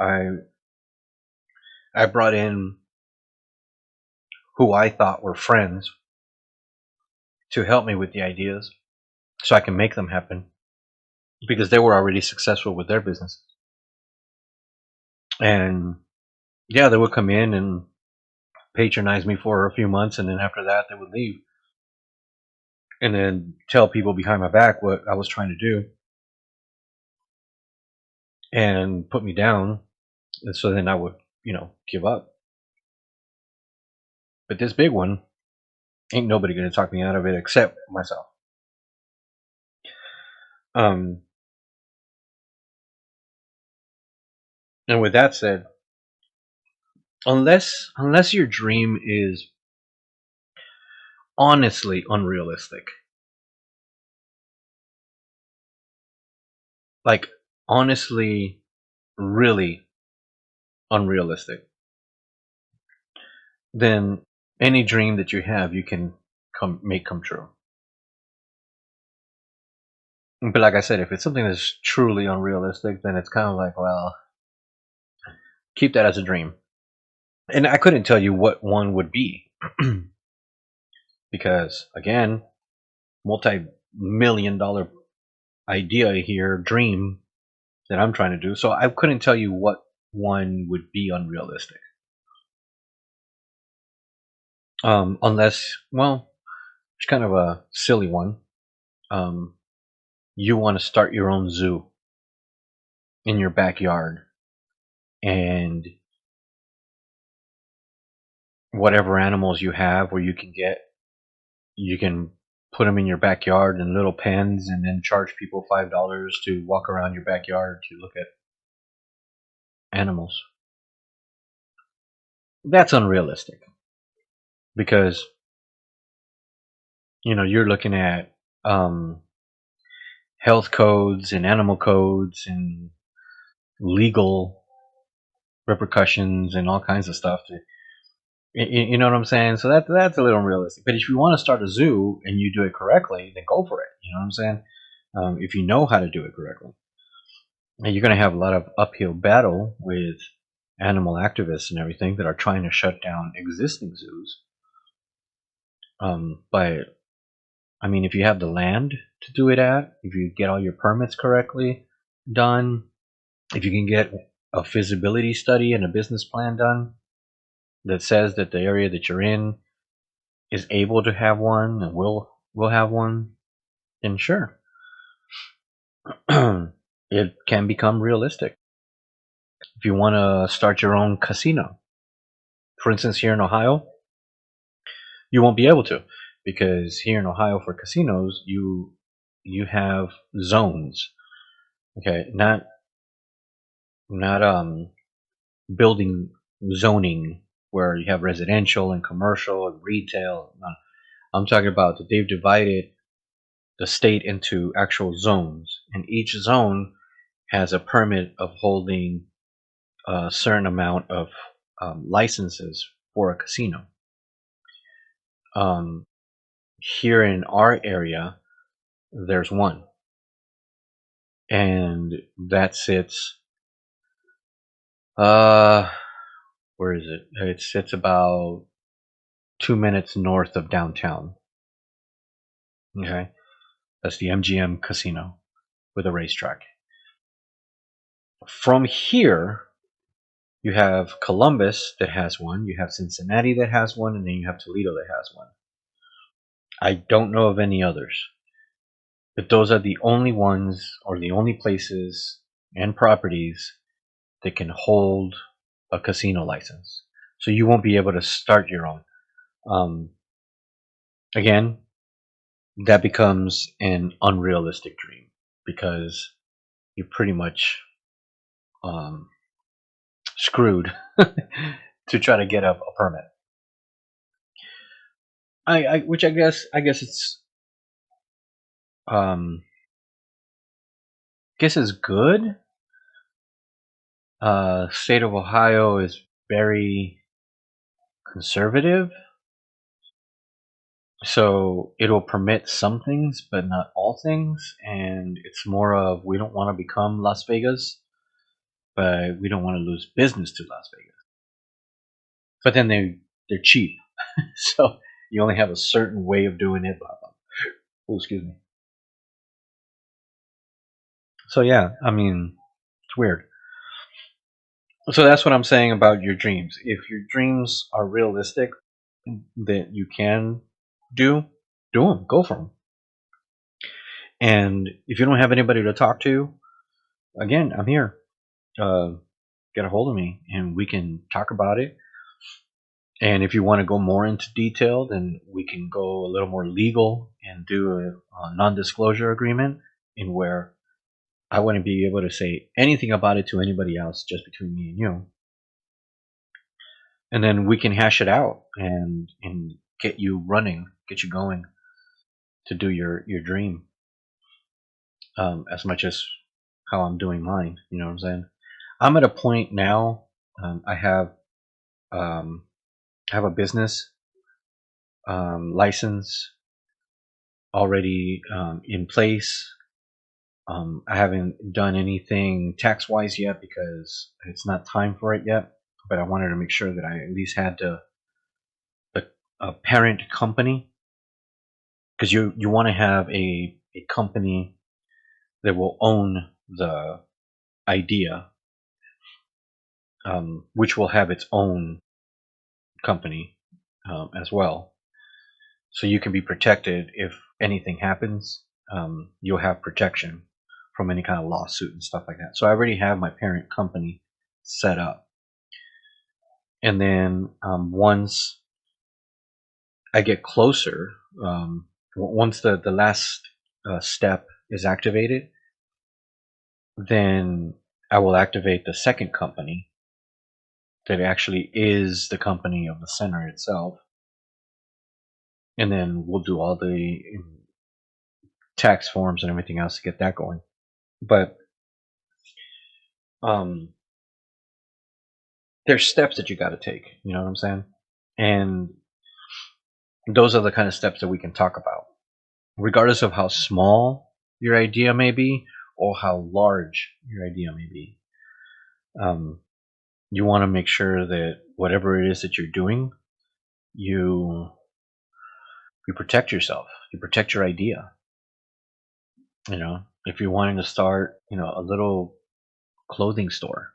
Speaker 1: I brought in who I thought were friends to help me with the ideas so I can make them happen because they were already successful with their business. And yeah, they would come in and patronize me for a few months, and then after that they would leave and then tell people behind my back what I was trying to do and put me down. And so then I would, give up. But this big one, ain't nobody gonna talk me out of it except myself. And with that said, unless your dream is honestly unrealistic, like honestly, really unrealistic, then any dream that you have, you can make come true. But like I said, if it's something that's truly unrealistic, then it's kind of like, well, keep that as a dream. And I couldn't tell you what one would be because, again, multi-million-dollar idea here, dream that I'm trying to do. So I couldn't tell you what one would be unrealistic. Unless, well, it's kind of a silly one. You want to start your own zoo in your backyard, and whatever animals you have, where you can put them in your backyard in little pens, and then charge people $5 to walk around your backyard to look at animals. That's unrealistic because you're looking at health codes and animal codes and legal repercussions and all kinds of stuff. You know what I'm saying? So that's a little unrealistic. But if you want to start a zoo and you do it correctly, then go for it. You know what I'm saying? If you know how to do it correctly, and you're going to have a lot of uphill battle with animal activists and everything that are trying to shut down existing zoos. But I mean, if you have the land to do it at, if you get all your permits correctly done, if you can get a feasibility study and a business plan done that says that the area that you're in is able to have one and will have one, then sure, it can become realistic. If you want to start your own casino, for instance, here in Ohio, you won't be able to, because here in Ohio for casinos, you have zones. Okay, not building zoning where you have residential and commercial and retail. No. I'm talking about that they've divided the state into actual zones, and each zone has a permit of holding a certain amount of licenses for a casino. Here in our area, there's one, and that sits. Where is it? It sits about 2 minutes north of downtown. Okay, that's the MGM Casino with a racetrack. From here, you have Columbus that has one, you have Cincinnati that has one, and then you have Toledo that has one. I don't know of any others. But those are the only ones or the only places and properties that can hold a casino license. So you won't be able to start your own. Again, that becomes an unrealistic dream because you're pretty much screwed to try to get a permit. Which I guess it's is good. State of Ohio is very conservative, so it'll permit some things, but not all things. And it's more of we don't want to become Las Vegas, but we don't want to lose business to Las Vegas. But then they're cheap, so you only have a certain way of doing it. Blah, blah. Oh, excuse me. So yeah, I mean, it's weird. So that's what I'm saying about your dreams. If your dreams are realistic, that you can do them. Go for them. And if you don't have anybody to talk to, again, I'm here. Get a hold of me, and we can talk about it. And if you want to go more into detail, then we can go a little more legal and do a non-disclosure agreement in where I wouldn't be able to say anything about it to anybody else, just between me and you. And then we can hash it out and get you running, get you going to do your dream. As much as how I'm doing mine, you know what I'm saying? I'm at a point now. I have a business license already in place. I haven't done anything tax-wise yet because it's not time for it yet. But I wanted to make sure that I at least had a parent company, because you want to have a company that will own the idea, which will have its own company as well. So you can be protected if anything happens. You'll have protection from any kind of lawsuit and stuff like that. So I already have my parent company set up. And then once I get closer, once the last step is activated, then I will activate the second company that actually is the company of the center itself. And then we'll do all the tax forms and everything else to get that going. But there's steps that you got to take, you know what I'm saying? And those are the kind of steps that we can talk about, regardless of how small your idea may be or how large your idea may be. You want to make sure that whatever it is that you're doing, you protect yourself, you protect your idea. You know, if you're wanting to start, a little clothing store,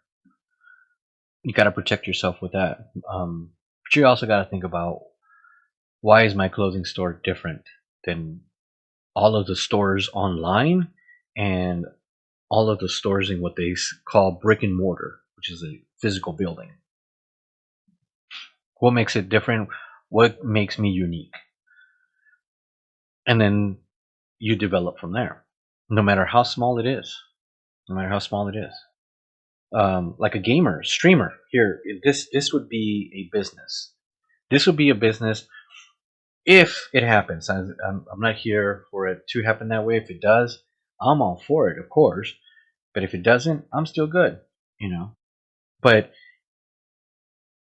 Speaker 1: you got to protect yourself with that. But you also got to think about, why is my clothing store different than all of the stores online and all of the stores in what they call brick and mortar, which is a physical building? What makes it different? What makes me unique? And then you develop from there, no matter how small it is. No matter how small it is. Like a gamer, streamer. Here, this would be a business. This would be a business if it happens. I'm not here for it to happen that way. If it does, I'm all for it, of course. But if it doesn't, I'm still good, But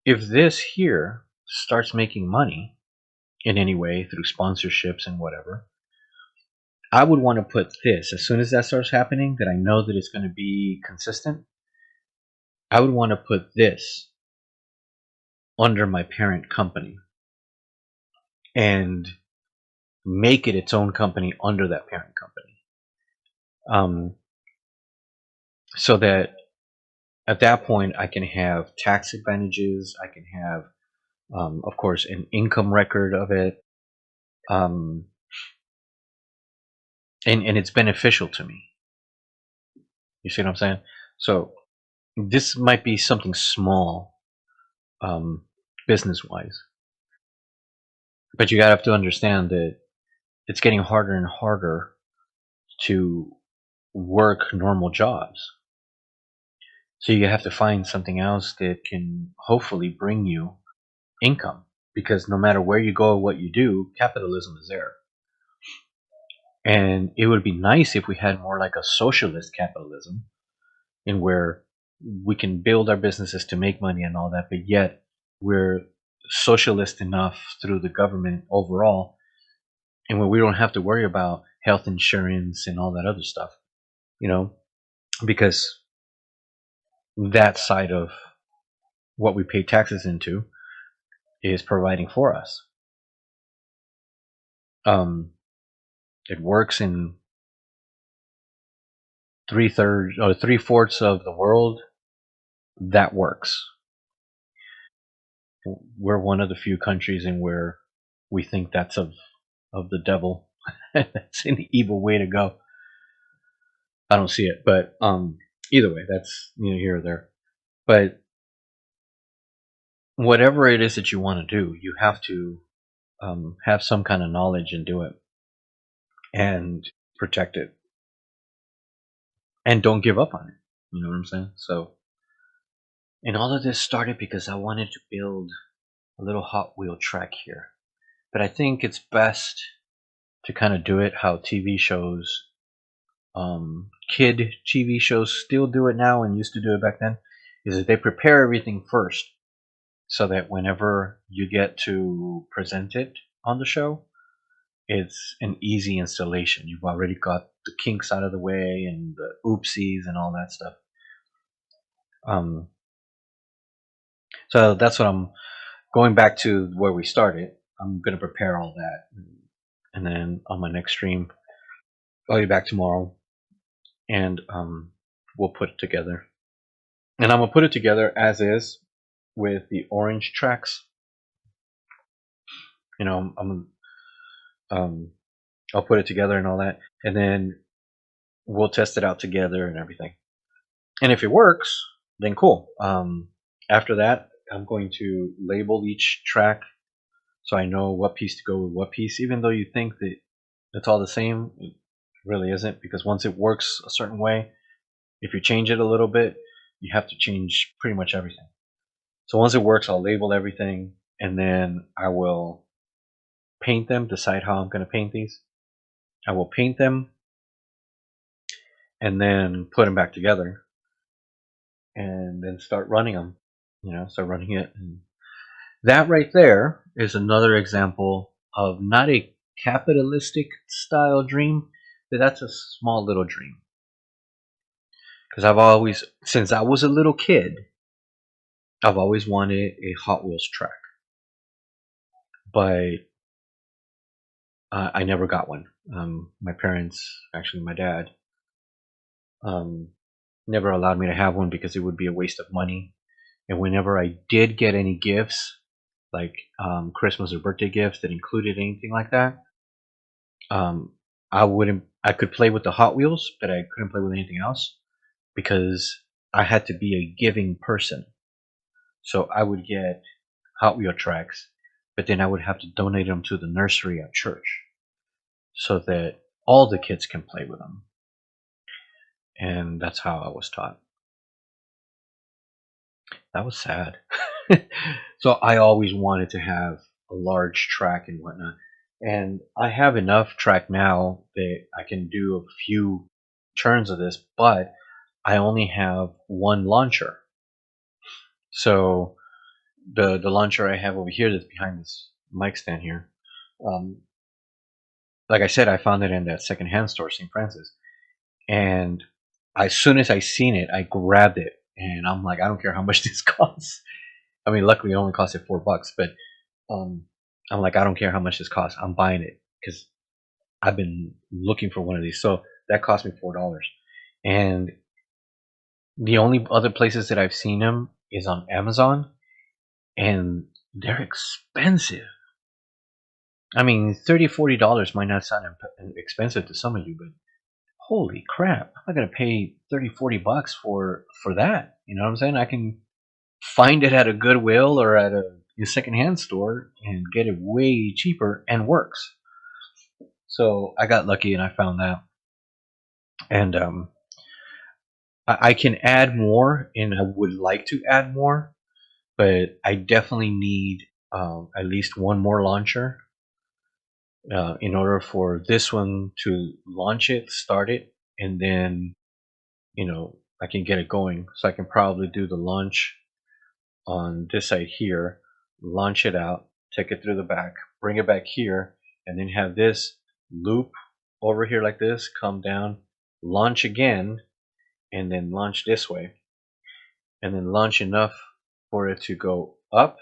Speaker 1: if this here starts making money in any way through sponsorships and whatever, I would want to put this, as soon as that starts happening, that I know that it's going to be consistent, I would want to put this under my parent company and make it its own company under that parent company. So that at that point I can have tax advantages, I can have, of course, an income record of it, and it's beneficial to me. You see what I'm saying? So this might be something small, business wise, but you gotta have to understand that it's getting harder and harder to work normal jobs. So you have to find something else that can hopefully bring you income, because no matter where you go or what you do, capitalism is there. And it would be nice if we had more like a socialist capitalism, in where we can build our businesses to make money and all that, but yet we're socialist enough through the government overall, and where we don't have to worry about health insurance and all that other stuff, you know, because that side of what we pay taxes into is providing for us. It works in 3/3 or 3/4 of the world. That works. We're one of the few countries in where we think that's of the devil. That's an evil way to go. I don't see it, but either way, that's neither here or there. But whatever it is that you want to do, you have to have some kind of knowledge and do it, and protect it, and don't give up on it. You know what I'm saying? So, and all of this started because I wanted to build a little Hot Wheel track here, but I think it's best to kind of do it how TV shows, kid TV shows still do it now and used to do it back then, is that they prepare everything first, so that whenever you get to present it on the show, it's an easy installation. You've already got the kinks out of the way and the oopsies and all that stuff. So that's what I'm going back to where we started. I'm going to prepare all that. And then on my next stream, I'll be back tomorrow, and we'll put it together. And I'm going to put it together as is with the orange tracks. You know, I'll put it together and all that, and then we'll test it out together and everything. And if it works, then cool. After that, I'm going to label each track so I know what piece to go with what piece. Even though you think that it's all the same, it really isn't, because once it works a certain way, if you change it a little bit, you have to change pretty much everything. So once it works, I'll label everything, and then I will paint them, decide how I'm going to paint these. I will paint them and then put them back together, and then start running them. You know, start running it. And that right there is another example of not a capitalistic style dream, but that's a small little dream. Because I've always, since I was a little kid, I've always wanted a Hot Wheels track, but I never got one. My parents, actually my dad, never allowed me to have one because it would be a waste of money. And whenever I did get any gifts, like Christmas or birthday gifts that included anything like that, I could play with the Hot Wheels, but I couldn't play with anything else, because I had to be a giving person. So I would get Hot Wheel tracks, but then I would have to donate them to the nursery at church so that all the kids can play with them. And that's how I was taught. That was sad. So I always wanted to have a large track and whatnot. And I have enough track now that I can do a few turns of this, but I only have one launcher. So the launcher I have over here that's behind this mic stand here, um, like I said, I found it in that secondhand store, St. Francis, and as soon as I seen it, I grabbed it, and I'm like, I don't care how much this costs. I mean, luckily it only costed $4, but um, I'm like, I don't care how much this costs. I'm buying it because I've been looking for one of these. So that cost me $4, and the only other places that I've seen them is on Amazon, and they're expensive. I mean, $30, $40 might not sound expensive to some of you, but holy crap, I'm not gonna pay 30, $40 for that. You know what I'm saying? I can find it at a Goodwill or at a secondhand store and get it way cheaper and works. So I got lucky and I found that, and I can add more, and I would like to add more, but I definitely need at least one more launcher in order for this one to launch it, start it, and then I can get it going. So I can probably do the launch on this side here, launch it out, take it through the back, bring it back here, and then have this loop over here like this, come down, launch again, and then launch this way, and then launch enough for it to go up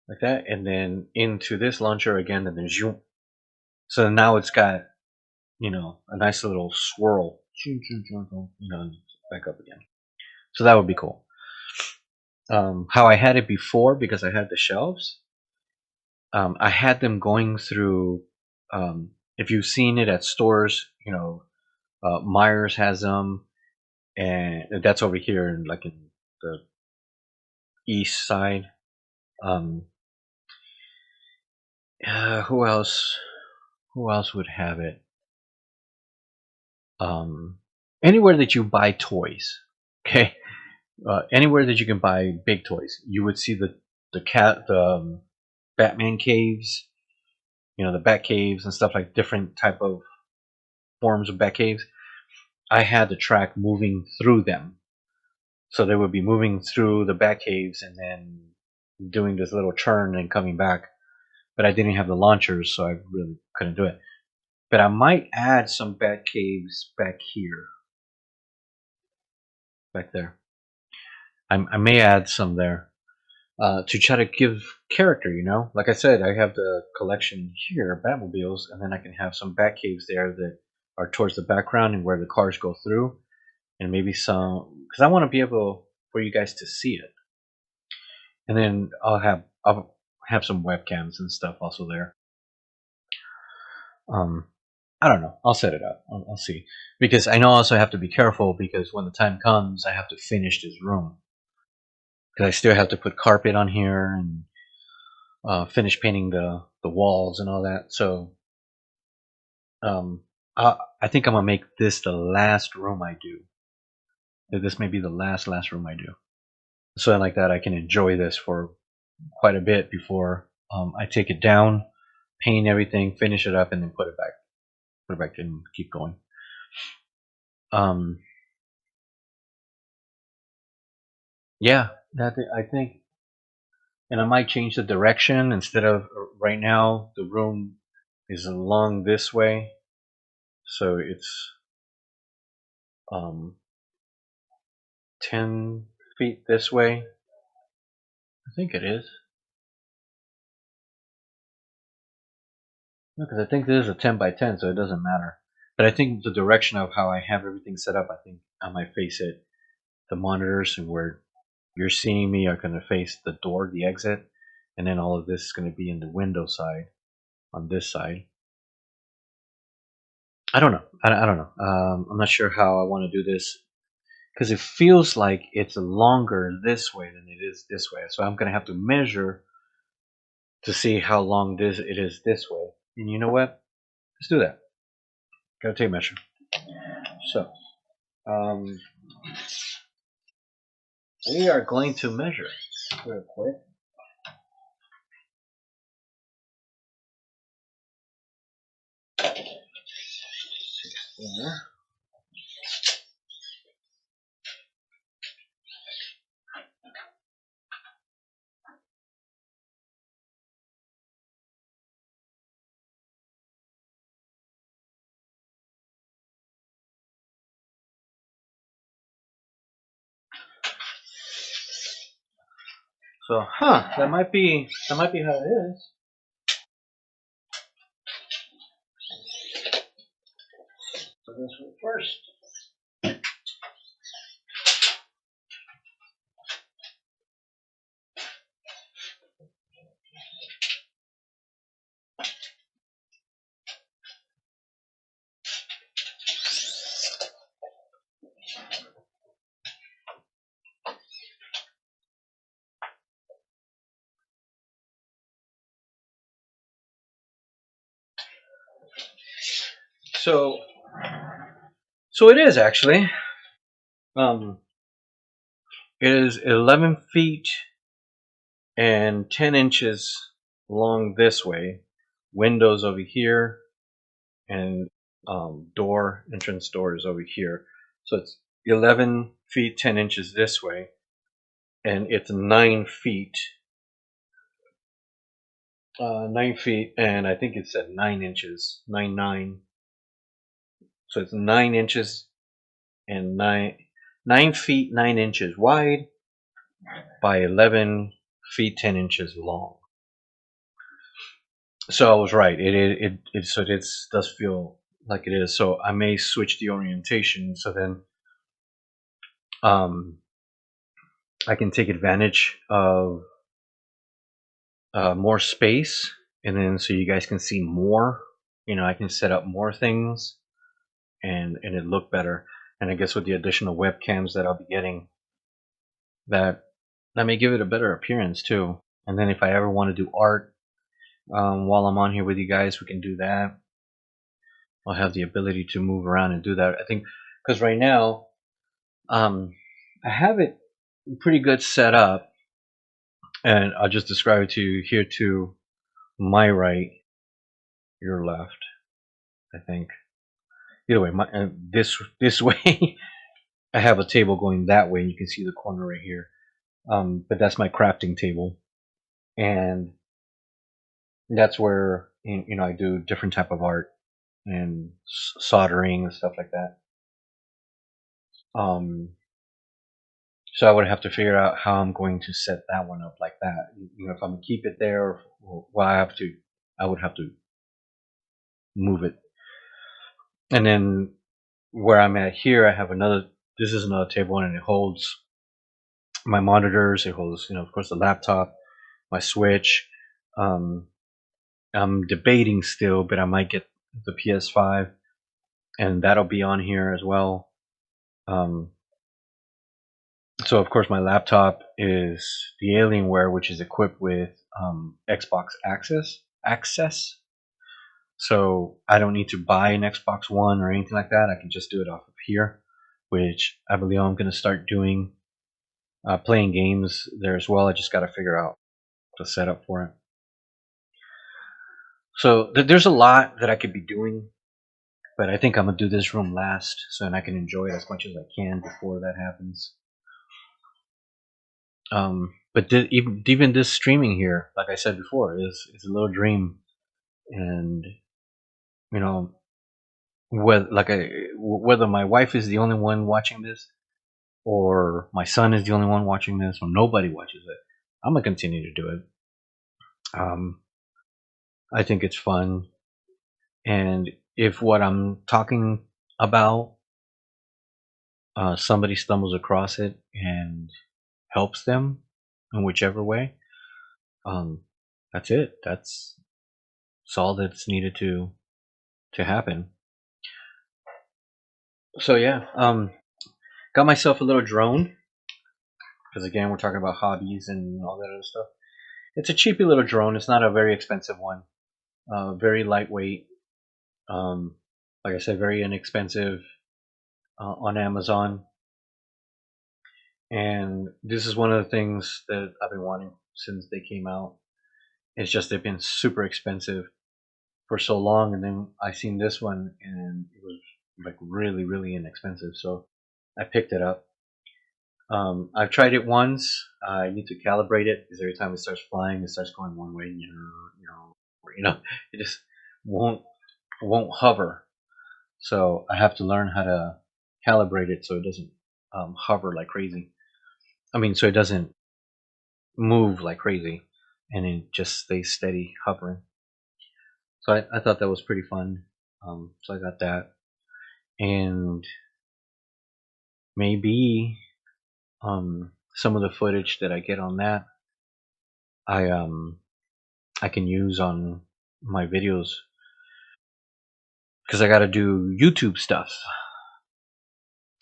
Speaker 1: like that, and then into this launcher again, and then zoom. So now it's got a nice little swirl, back up again. So that would be cool. How I had it before, because I had the shelves, I had them going through. If you've seen it at stores, Myers has them, and that's over here, like in the east side. Um, who else? Who else would have it? Um, Anywhere that you buy toys, okay. Anywhere that you can buy big toys, you would see the Batman caves, the Bat caves and stuff, like different type of forms of Bat caves. I had the track moving through them, so they would be moving through the Bat caves and then doing this little turn and coming back. But I didn't have the launchers, so I really couldn't do it. But I might add some Bat caves back here, back there. I may add some there. To try to give character, Like I said, I have the collection here, Batmobiles, and then I can have some Bat caves there that are towards the background and where the cars go through, and maybe some, because I want to be able for you guys to see it. And then I'll have some webcams and stuff also there. I don't know. I'll set it up. I'll see, because I know I also have to be careful, because when the time comes, I have to finish this room, because I still have to put carpet on here and finish painting the walls and all that. So I think I'm gonna make this the last room I do. This may be the last room I do. So like that, I can enjoy this for quite a bit before I take it down, paint everything, finish it up, and then put it back, and keep going. Yeah, I think, and I might change the direction. Instead of right now, the room is along this way, so it's 10 feet this way. I think it is. Because I think this is a 10 by 10, so it doesn't matter. But I think the direction of how I have everything set up, I think I might face it. The monitors and where you're seeing me are going to face the door, the exit, and then all of this is going to be in the window side, on this side. I don't know. I don't know. I'm not sure how I want to do this, because it feels like it's longer this way than it is this way. So I'm going to have to measure to see how long it is this way. And you know what? Let's do that. Gotta take a measure. So, we are going to measure real quick. There. So, that might be how it is. So this one first. So, it is actually. Um, it is 11 feet and 10 inches long this way. Windows over here, and entrance door is over here. So it's 11 feet 10 inches this way, and it's 9 feet. 9 feet, and I think it said 9 inches, 9. So it's 9 inches and 9 feet 9 inches wide by 11 feet 10 inches long. So I was right. It does feel like it is. So I may switch the orientation so then I can take advantage of more space, and then so you guys can see more. I can set up more things, and it look better. And I guess with the additional webcams that I'll be getting, that may give it a better appearance too. And then if I ever want to do art while I'm on here with you guys, we can do that. I'll have the ability to move around and do that. I think because right now I have it pretty good set up, and I'll just describe it to you here to my right, your left. I think either way, this way. I have a table going that way, and you can see the corner right here. But that's my crafting table, and that's where I do different type of art and soldering and stuff like that. So I would have to figure out how I'm going to set that one up like that. If I'm gonna keep it there, well, I would have to move it. And then where I'm at here, I have another. This is another table, and it holds my monitors. It holds, of course, the laptop, my Switch. Um, I'm debating still, but I might get the PS5, and that'll be on here as well. So of course my laptop is the Alienware, which is equipped with Xbox access. So I don't need to buy an Xbox One or anything like that. I can just do it off of here, which I believe I'm going to start doing, playing games there as well. I just got to figure out the setup for it. So there's a lot that I could be doing, but I think I'm gonna do this room last, so then I can enjoy it as much as I can before that happens. But even this streaming here, like I said before, is a little dream, and you know whether my wife is the only one watching this, or my son is the only one watching this, or nobody watches it, I'm gonna continue to do it. I think it's fun, and if what I'm talking about, somebody stumbles across it and helps them in whichever way, um, that's it. That's all that's needed to happen. So yeah, got myself a little drone, because again we're talking about hobbies and all that other stuff. It's a cheapy little drone. It's not a very expensive one. Very lightweight. Um, like I said, very inexpensive on Amazon. And this is one of the things that I've been wanting since they came out. It's just they've been super expensive for so long, and then I seen this one and it was like really really inexpensive, so I picked it up. I've tried it once. I need to calibrate it because every time it starts flying, it starts going one way, it just won't hover. So I have to learn how to calibrate it so it doesn't hover like crazy. I mean, so it doesn't move like crazy, and it just stays steady hovering. So I thought that was pretty fun. So I got that, and maybe some of the footage that I get on that, I I can use on my videos because I got to do YouTube stuff,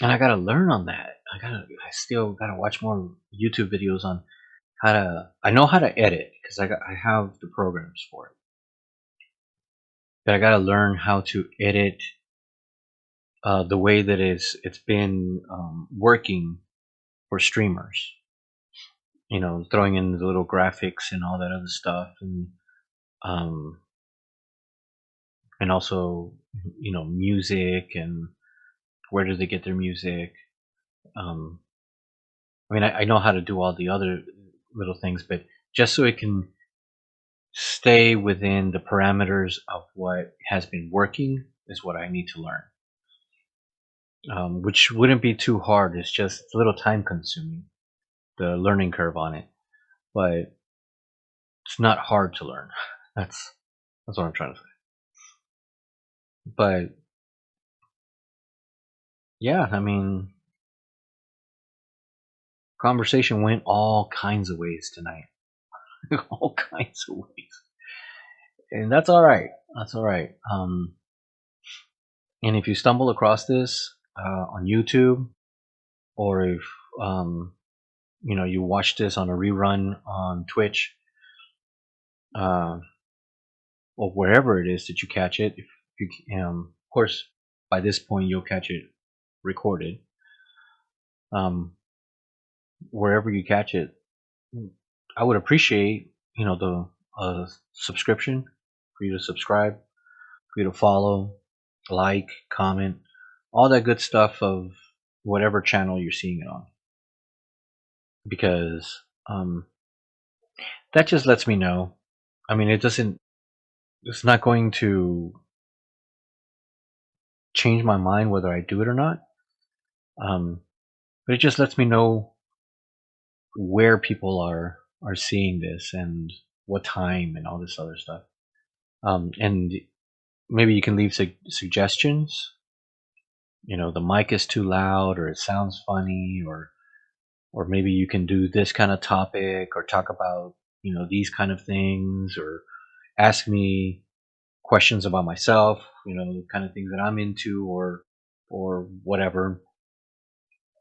Speaker 1: and I got to learn on that. I still got to watch more YouTube videos on how to. I know how to edit because I have the programs for it, but I got to learn how to edit the way that it's been working for streamers. You know, throwing in the little graphics and all that other stuff, um, and also music and where do they get their music. Um, I mean, I know how to do all the other little things, but just so it can stay within the parameters of what has been working is what I need to learn. Which wouldn't be too hard. It's a little time consuming, the learning curve on it, but it's not hard to learn. That's what I'm trying to say. But yeah, I mean, conversation went all kinds of ways tonight, all kinds of ways, and that's all right. That's all right. And if you stumble across this on YouTube, or if you watch this on a rerun on Twitch, uh, or wherever it is that you catch it, if you of course, by this point you'll catch it recorded. Wherever you catch it, I would appreciate the subscription, for you to subscribe, for you to follow, like, comment, all that good stuff of whatever channel you're seeing it on, because that just lets me know. I mean, it's not going to change my mind whether I do it or not, um, but it just lets me know where people are seeing this and what time and all this other stuff. And maybe you can leave suggestions. The mic is too loud, or it sounds funny, or maybe you can do this kind of topic, or talk about these kind of things, or ask me questions about myself, the kind of things that I'm into, or whatever.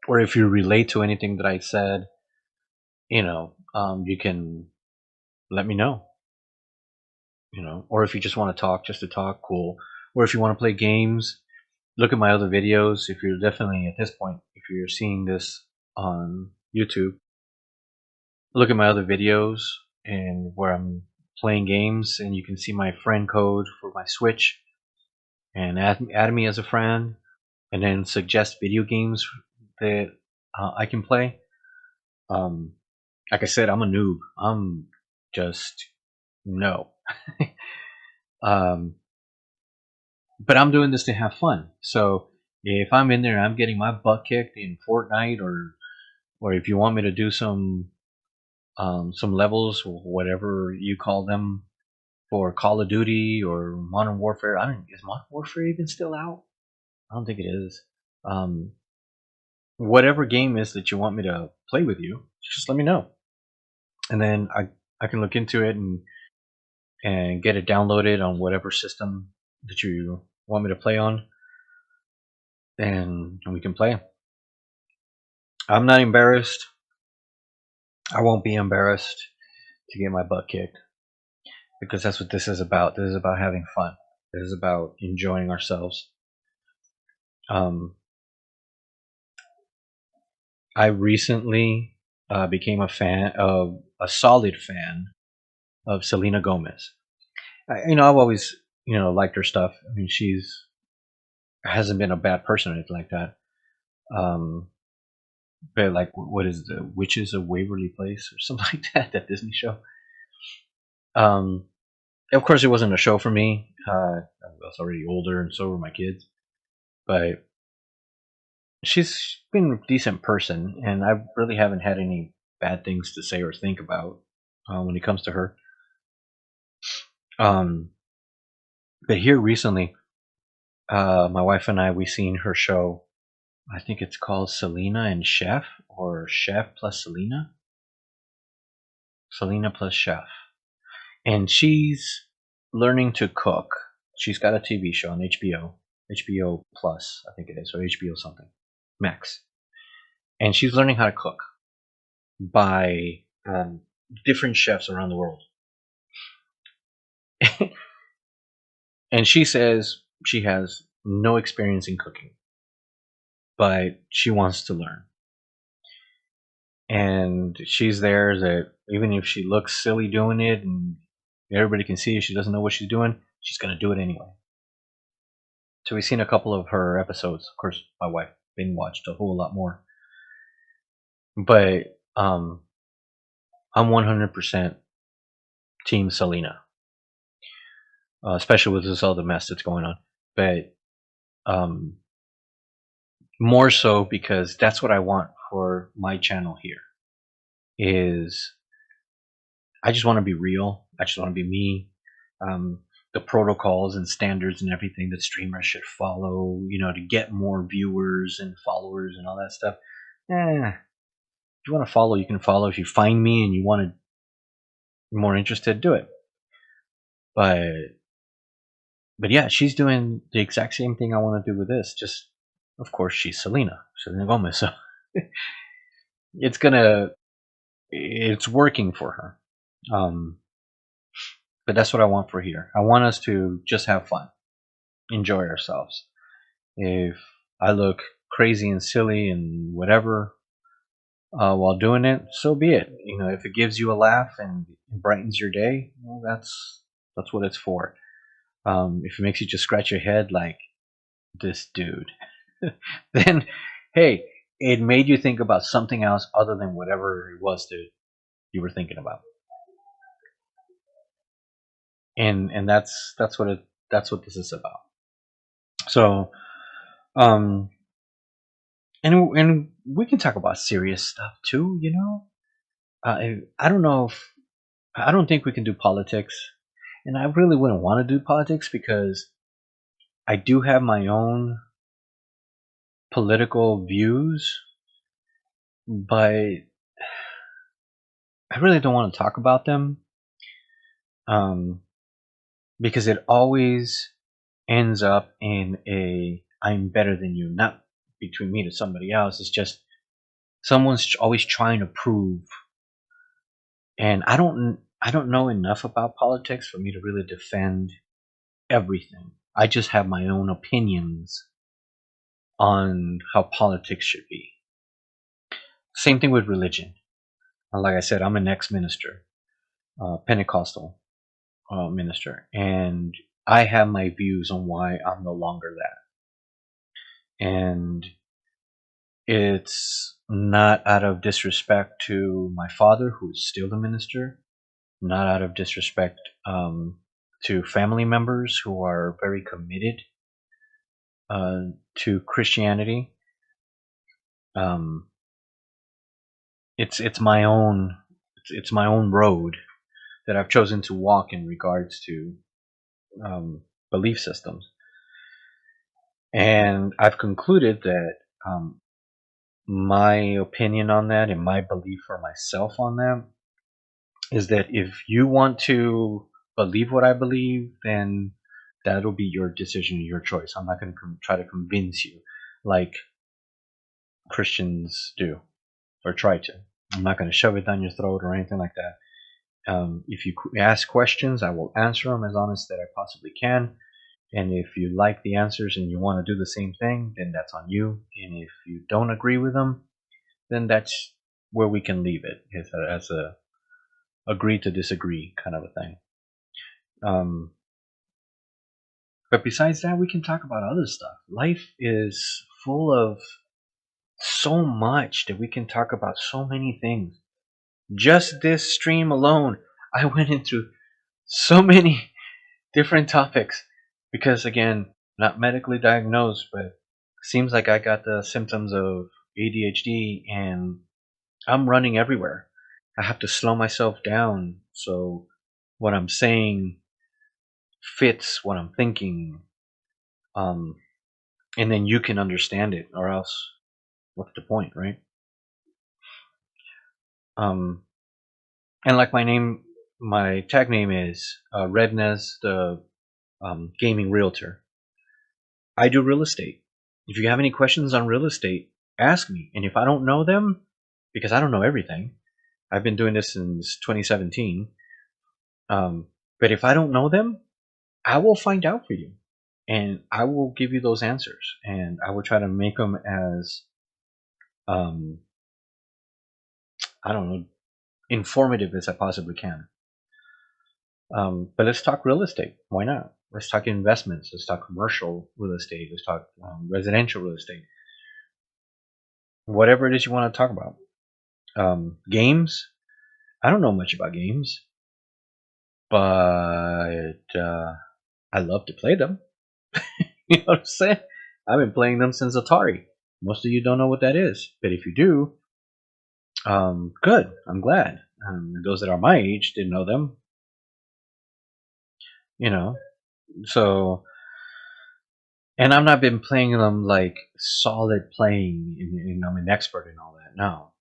Speaker 1: Or if you relate to anything that I said, you can let me know. Or if you just want to talk, just to talk, cool. Or if you want to play games, look at my other videos. If you're definitely at this point, if you're seeing this on YouTube, look at my other videos and where I'm playing games, and you can see my friend code for my Switch, and add me as a friend, and then suggest video games that I can play. Um, like I said, I'm a noob. I'm just no. um, but I'm doing this to have fun. So if I'm in there, I'm getting my butt kicked in Fortnite, or if you want me to do some levels, whatever you call them, for Call of Duty or Modern Warfare. I don't. Is Modern Warfare even still out? I don't think it is. Um, whatever game is that you want me to play with you, just let me know, and then I can look into it and get it downloaded on whatever system that you want me to play on, and we can play. I'm not embarrassed. I won't be embarrassed to get my butt kicked, because that's what this is about. This is about having fun. This is about enjoying ourselves. I recently became a solid fan of Selena Gomez. I've always liked her stuff. I mean, she's hasn't been a bad person or anything like that. Um, but like, what is the Witches of Waverly Place or something like that? That Disney show. Um, of course, it wasn't a show for me. I was already older, and so were my kids. But she's been a decent person, and I really haven't had any bad things to say or think about when it comes to her. Um, but here recently, my wife and I, we seen her show. I think it's called Selena and Chef, or Chef plus Selena. Selena plus Chef. And she's learning to cook. She's got a TV show on HBO, HBO Plus, I think it is, or HBO something, Max. And she's learning how to cook by different chefs around the world. And she says she has no experience in cooking, but she wants to learn. And she's there that even if she looks silly doing it and everybody can see she doesn't know what she's doing, she's going to do it anyway. So we've seen a couple of her episodes. Of course, my wife binge watched a whole lot more. But I'm 100% Team Selena, especially with this other mess that's going on. But more so because that's what I want for my channel here. Is I just want to be real. I just want to be me. The protocols and standards and everything that streamers should follow, to get more viewers and followers and all that stuff. If you want to follow, you can follow. If you find me and you want to more interested, do it. But yeah, she's doing the exact same thing I want to do with this. Just, of course, she's Selena Gomez, so it's working for her. But that's what I want for here. I want us to just have fun, enjoy ourselves. If I look crazy and silly and whatever while doing it, so be it. If it gives you a laugh and brightens your day, well, that's what it's for. If it makes you just scratch your head like this dude, then hey, it made you think about something else other than whatever it was that you were thinking about. And that's what this is about. So, and we can talk about serious stuff too. I don't know if I don't think we can do politics, and I really wouldn't want to do politics because I do have my own political views, but I really don't want to talk about them, because it always ends up in a I'm better than you, not between me to somebody else. It's just someone's always trying to prove, and I don't know enough about politics for me to really defend everything. I just have my own opinions on how politics should be. Same thing with religion. Like I said, I'm an ex-minister, Pentecostal minister, and I have my views on why I'm no longer that. And it's not out of disrespect to my father, who's still a minister, not out of disrespect to family members who are very committed to Christianity. It's my own road that I've chosen to walk in regards to belief systems, and I've concluded that my opinion on that and my belief for myself on that is that if you want to believe what I believe, then that'll be your decision, your choice. I'm not going to try to convince you like Christians do or try to. I'm not going to shove it down your throat or anything like that. If you ask questions, I will answer them as honest that I possibly can. And if you like the answers and you want to do the same thing, then that's on you. And if you don't agree with them, then that's where we can leave it as a agree to disagree kind of a thing. But besides that, we can talk about other stuff. Life is full of so much that we can talk about so many things. Just this stream alone, I went into so many different topics because, again, not medically diagnosed, but seems like I got the symptoms of ADHD and I'm running everywhere. I have to slow myself down so what I'm saying fits what I'm thinking, um, and then you can understand it, or else what's the point, right? Um, and like my tag name is Redness, the gaming realtor. I do real estate. If you have any questions on real estate, ask me. And if I don't know them, because I don't know everything, I've been doing this since 2017. But if I don't know them, I will find out for you, and I will give you those answers, and I will try to make them as um, I don't know, informative as I possibly can. But let's talk real estate. Why not? Let's talk investments. Let's talk commercial real estate. Let's talk residential real estate. Whatever it is you want to talk about. Games. I don't know much about games, but I love to play them. You know what I'm saying? I've been playing them since Atari. Most of you don't know what that is, but if you do, good. I'm glad. Those that are my age didn't know them. You know, so and I've not been playing them like solid playing, and I'm an expert in all that. No,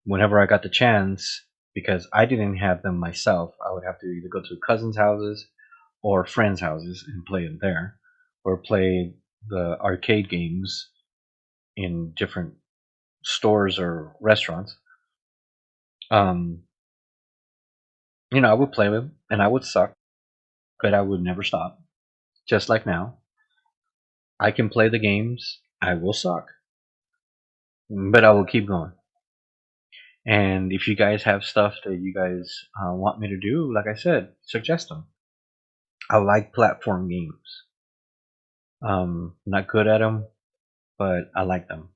Speaker 1: whenever I got the chance, because I didn't have them myself, I would have to either go to cousins' houses or friends' houses and play them there, or play the arcade games in different stores or restaurants. Um, I would play with them and I would suck, but I would never stop. Just like now, I can play the games. I will suck, but I will keep going. And if you guys have stuff that you guys want me to do, like I said, suggest them. I like platform games. Not good at them, but I like them.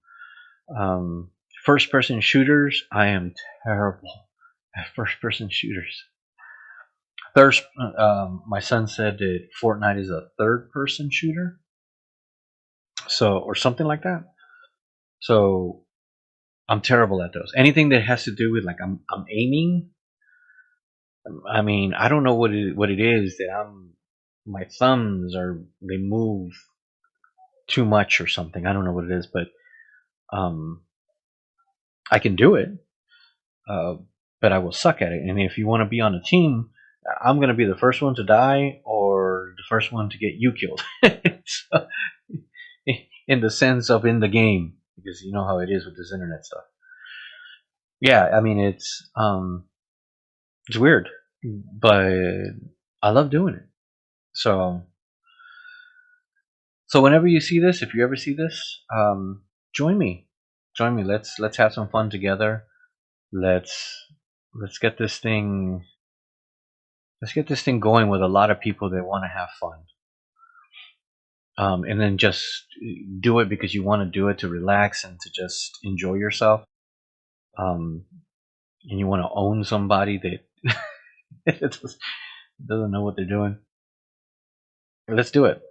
Speaker 1: Um, First person shooters, I am terrible at first person shooters. My son said that Fortnite is a third person shooter, so or something like that. So I'm terrible at those. Anything that has to do with like I'm aiming. I mean, I don't know what it is that my thumbs are they move too much or something. I don't know what it is, but um, I can do it, uh, but I will suck at it. And if you want to be on a team, I'm going to be the first one to die or the first one to get you killed. So, in the sense of in the game, because you know how it is with this internet stuff. Yeah, I mean it's weird, but I love doing it. So whenever you see this, if you ever see this, join me. Join me. Let's have some fun together. Let's let's get this thing let's get this thing going with a lot of people that want to have fun. And then just do it because you want to do it to relax and to just enjoy yourself. Um, and you want to own somebody that doesn't know what they're doing. Let's do it.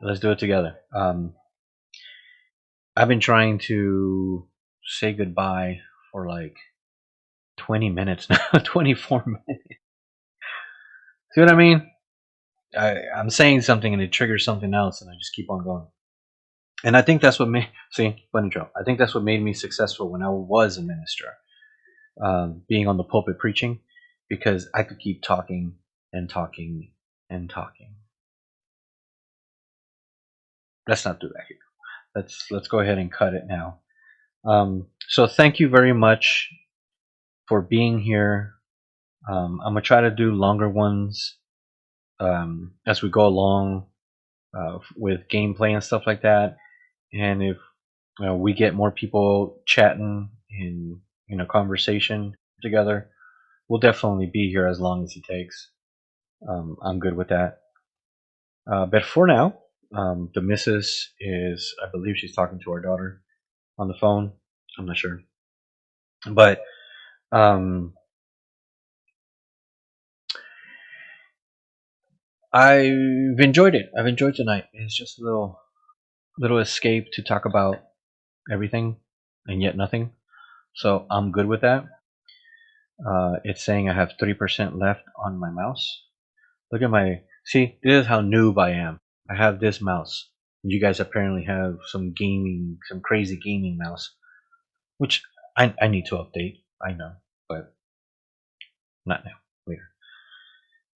Speaker 1: Let's do it together. I've been trying to say goodbye for like 20 minutes now, 24 minutes. See what I mean? I'm saying something and it triggers something else, and I just keep on going. And I think that's what made funny joke. I think that's what made me successful when I was a minister, being on the pulpit preaching, because I could keep talking and talking and talking. Let's not do that here. Let's go ahead and cut it now. So thank you very much for being here. I'm gonna try to do longer ones as we go along with gameplay and stuff like that. And if we get more people chatting in a conversation together, we'll definitely be here as long as it takes. I'm good with that. But for now, the missus is, I believe she's talking to our daughter on the phone. I'm not sure. But I've enjoyed it. I've enjoyed tonight. It's just a little escape to talk about everything and yet nothing. So I'm good with that. It's saying I have 3% left on my mouse. Look at my, see, this is how noob I am. I have this mouse. You guys apparently have some crazy gaming mouse, which I need to update. I know, but not now, later.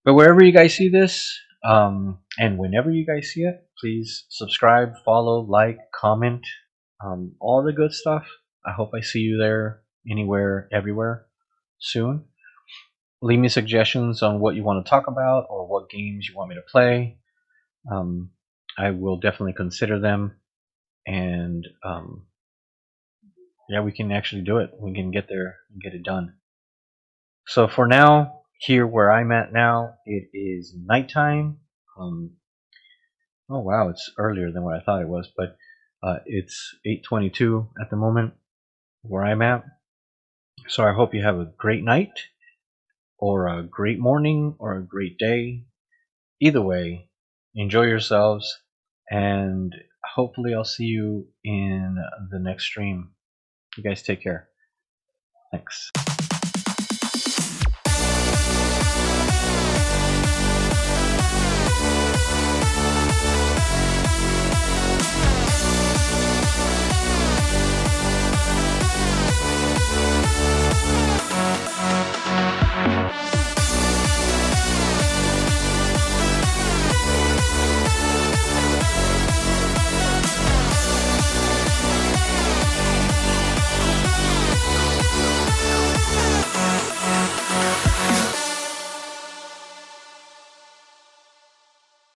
Speaker 1: But wherever you guys see this, and whenever you guys see it, please subscribe, follow, like, comment, all the good stuff. I hope I see you there, anywhere, everywhere, soon. Leave me suggestions on what you want to talk about or what games you want me to play. I will definitely consider them, and yeah, we can actually do it. We can get there and get it done. So for now, here where I'm at now, it is nighttime. Oh wow, it's earlier than what I thought it was, but it's 8:22 at the moment where I'm at. So I hope you have a great night, or a great morning, or a great day. Either way, enjoy yourselves, and hopefully I'll see you in the next stream. You guys take care. Thanks.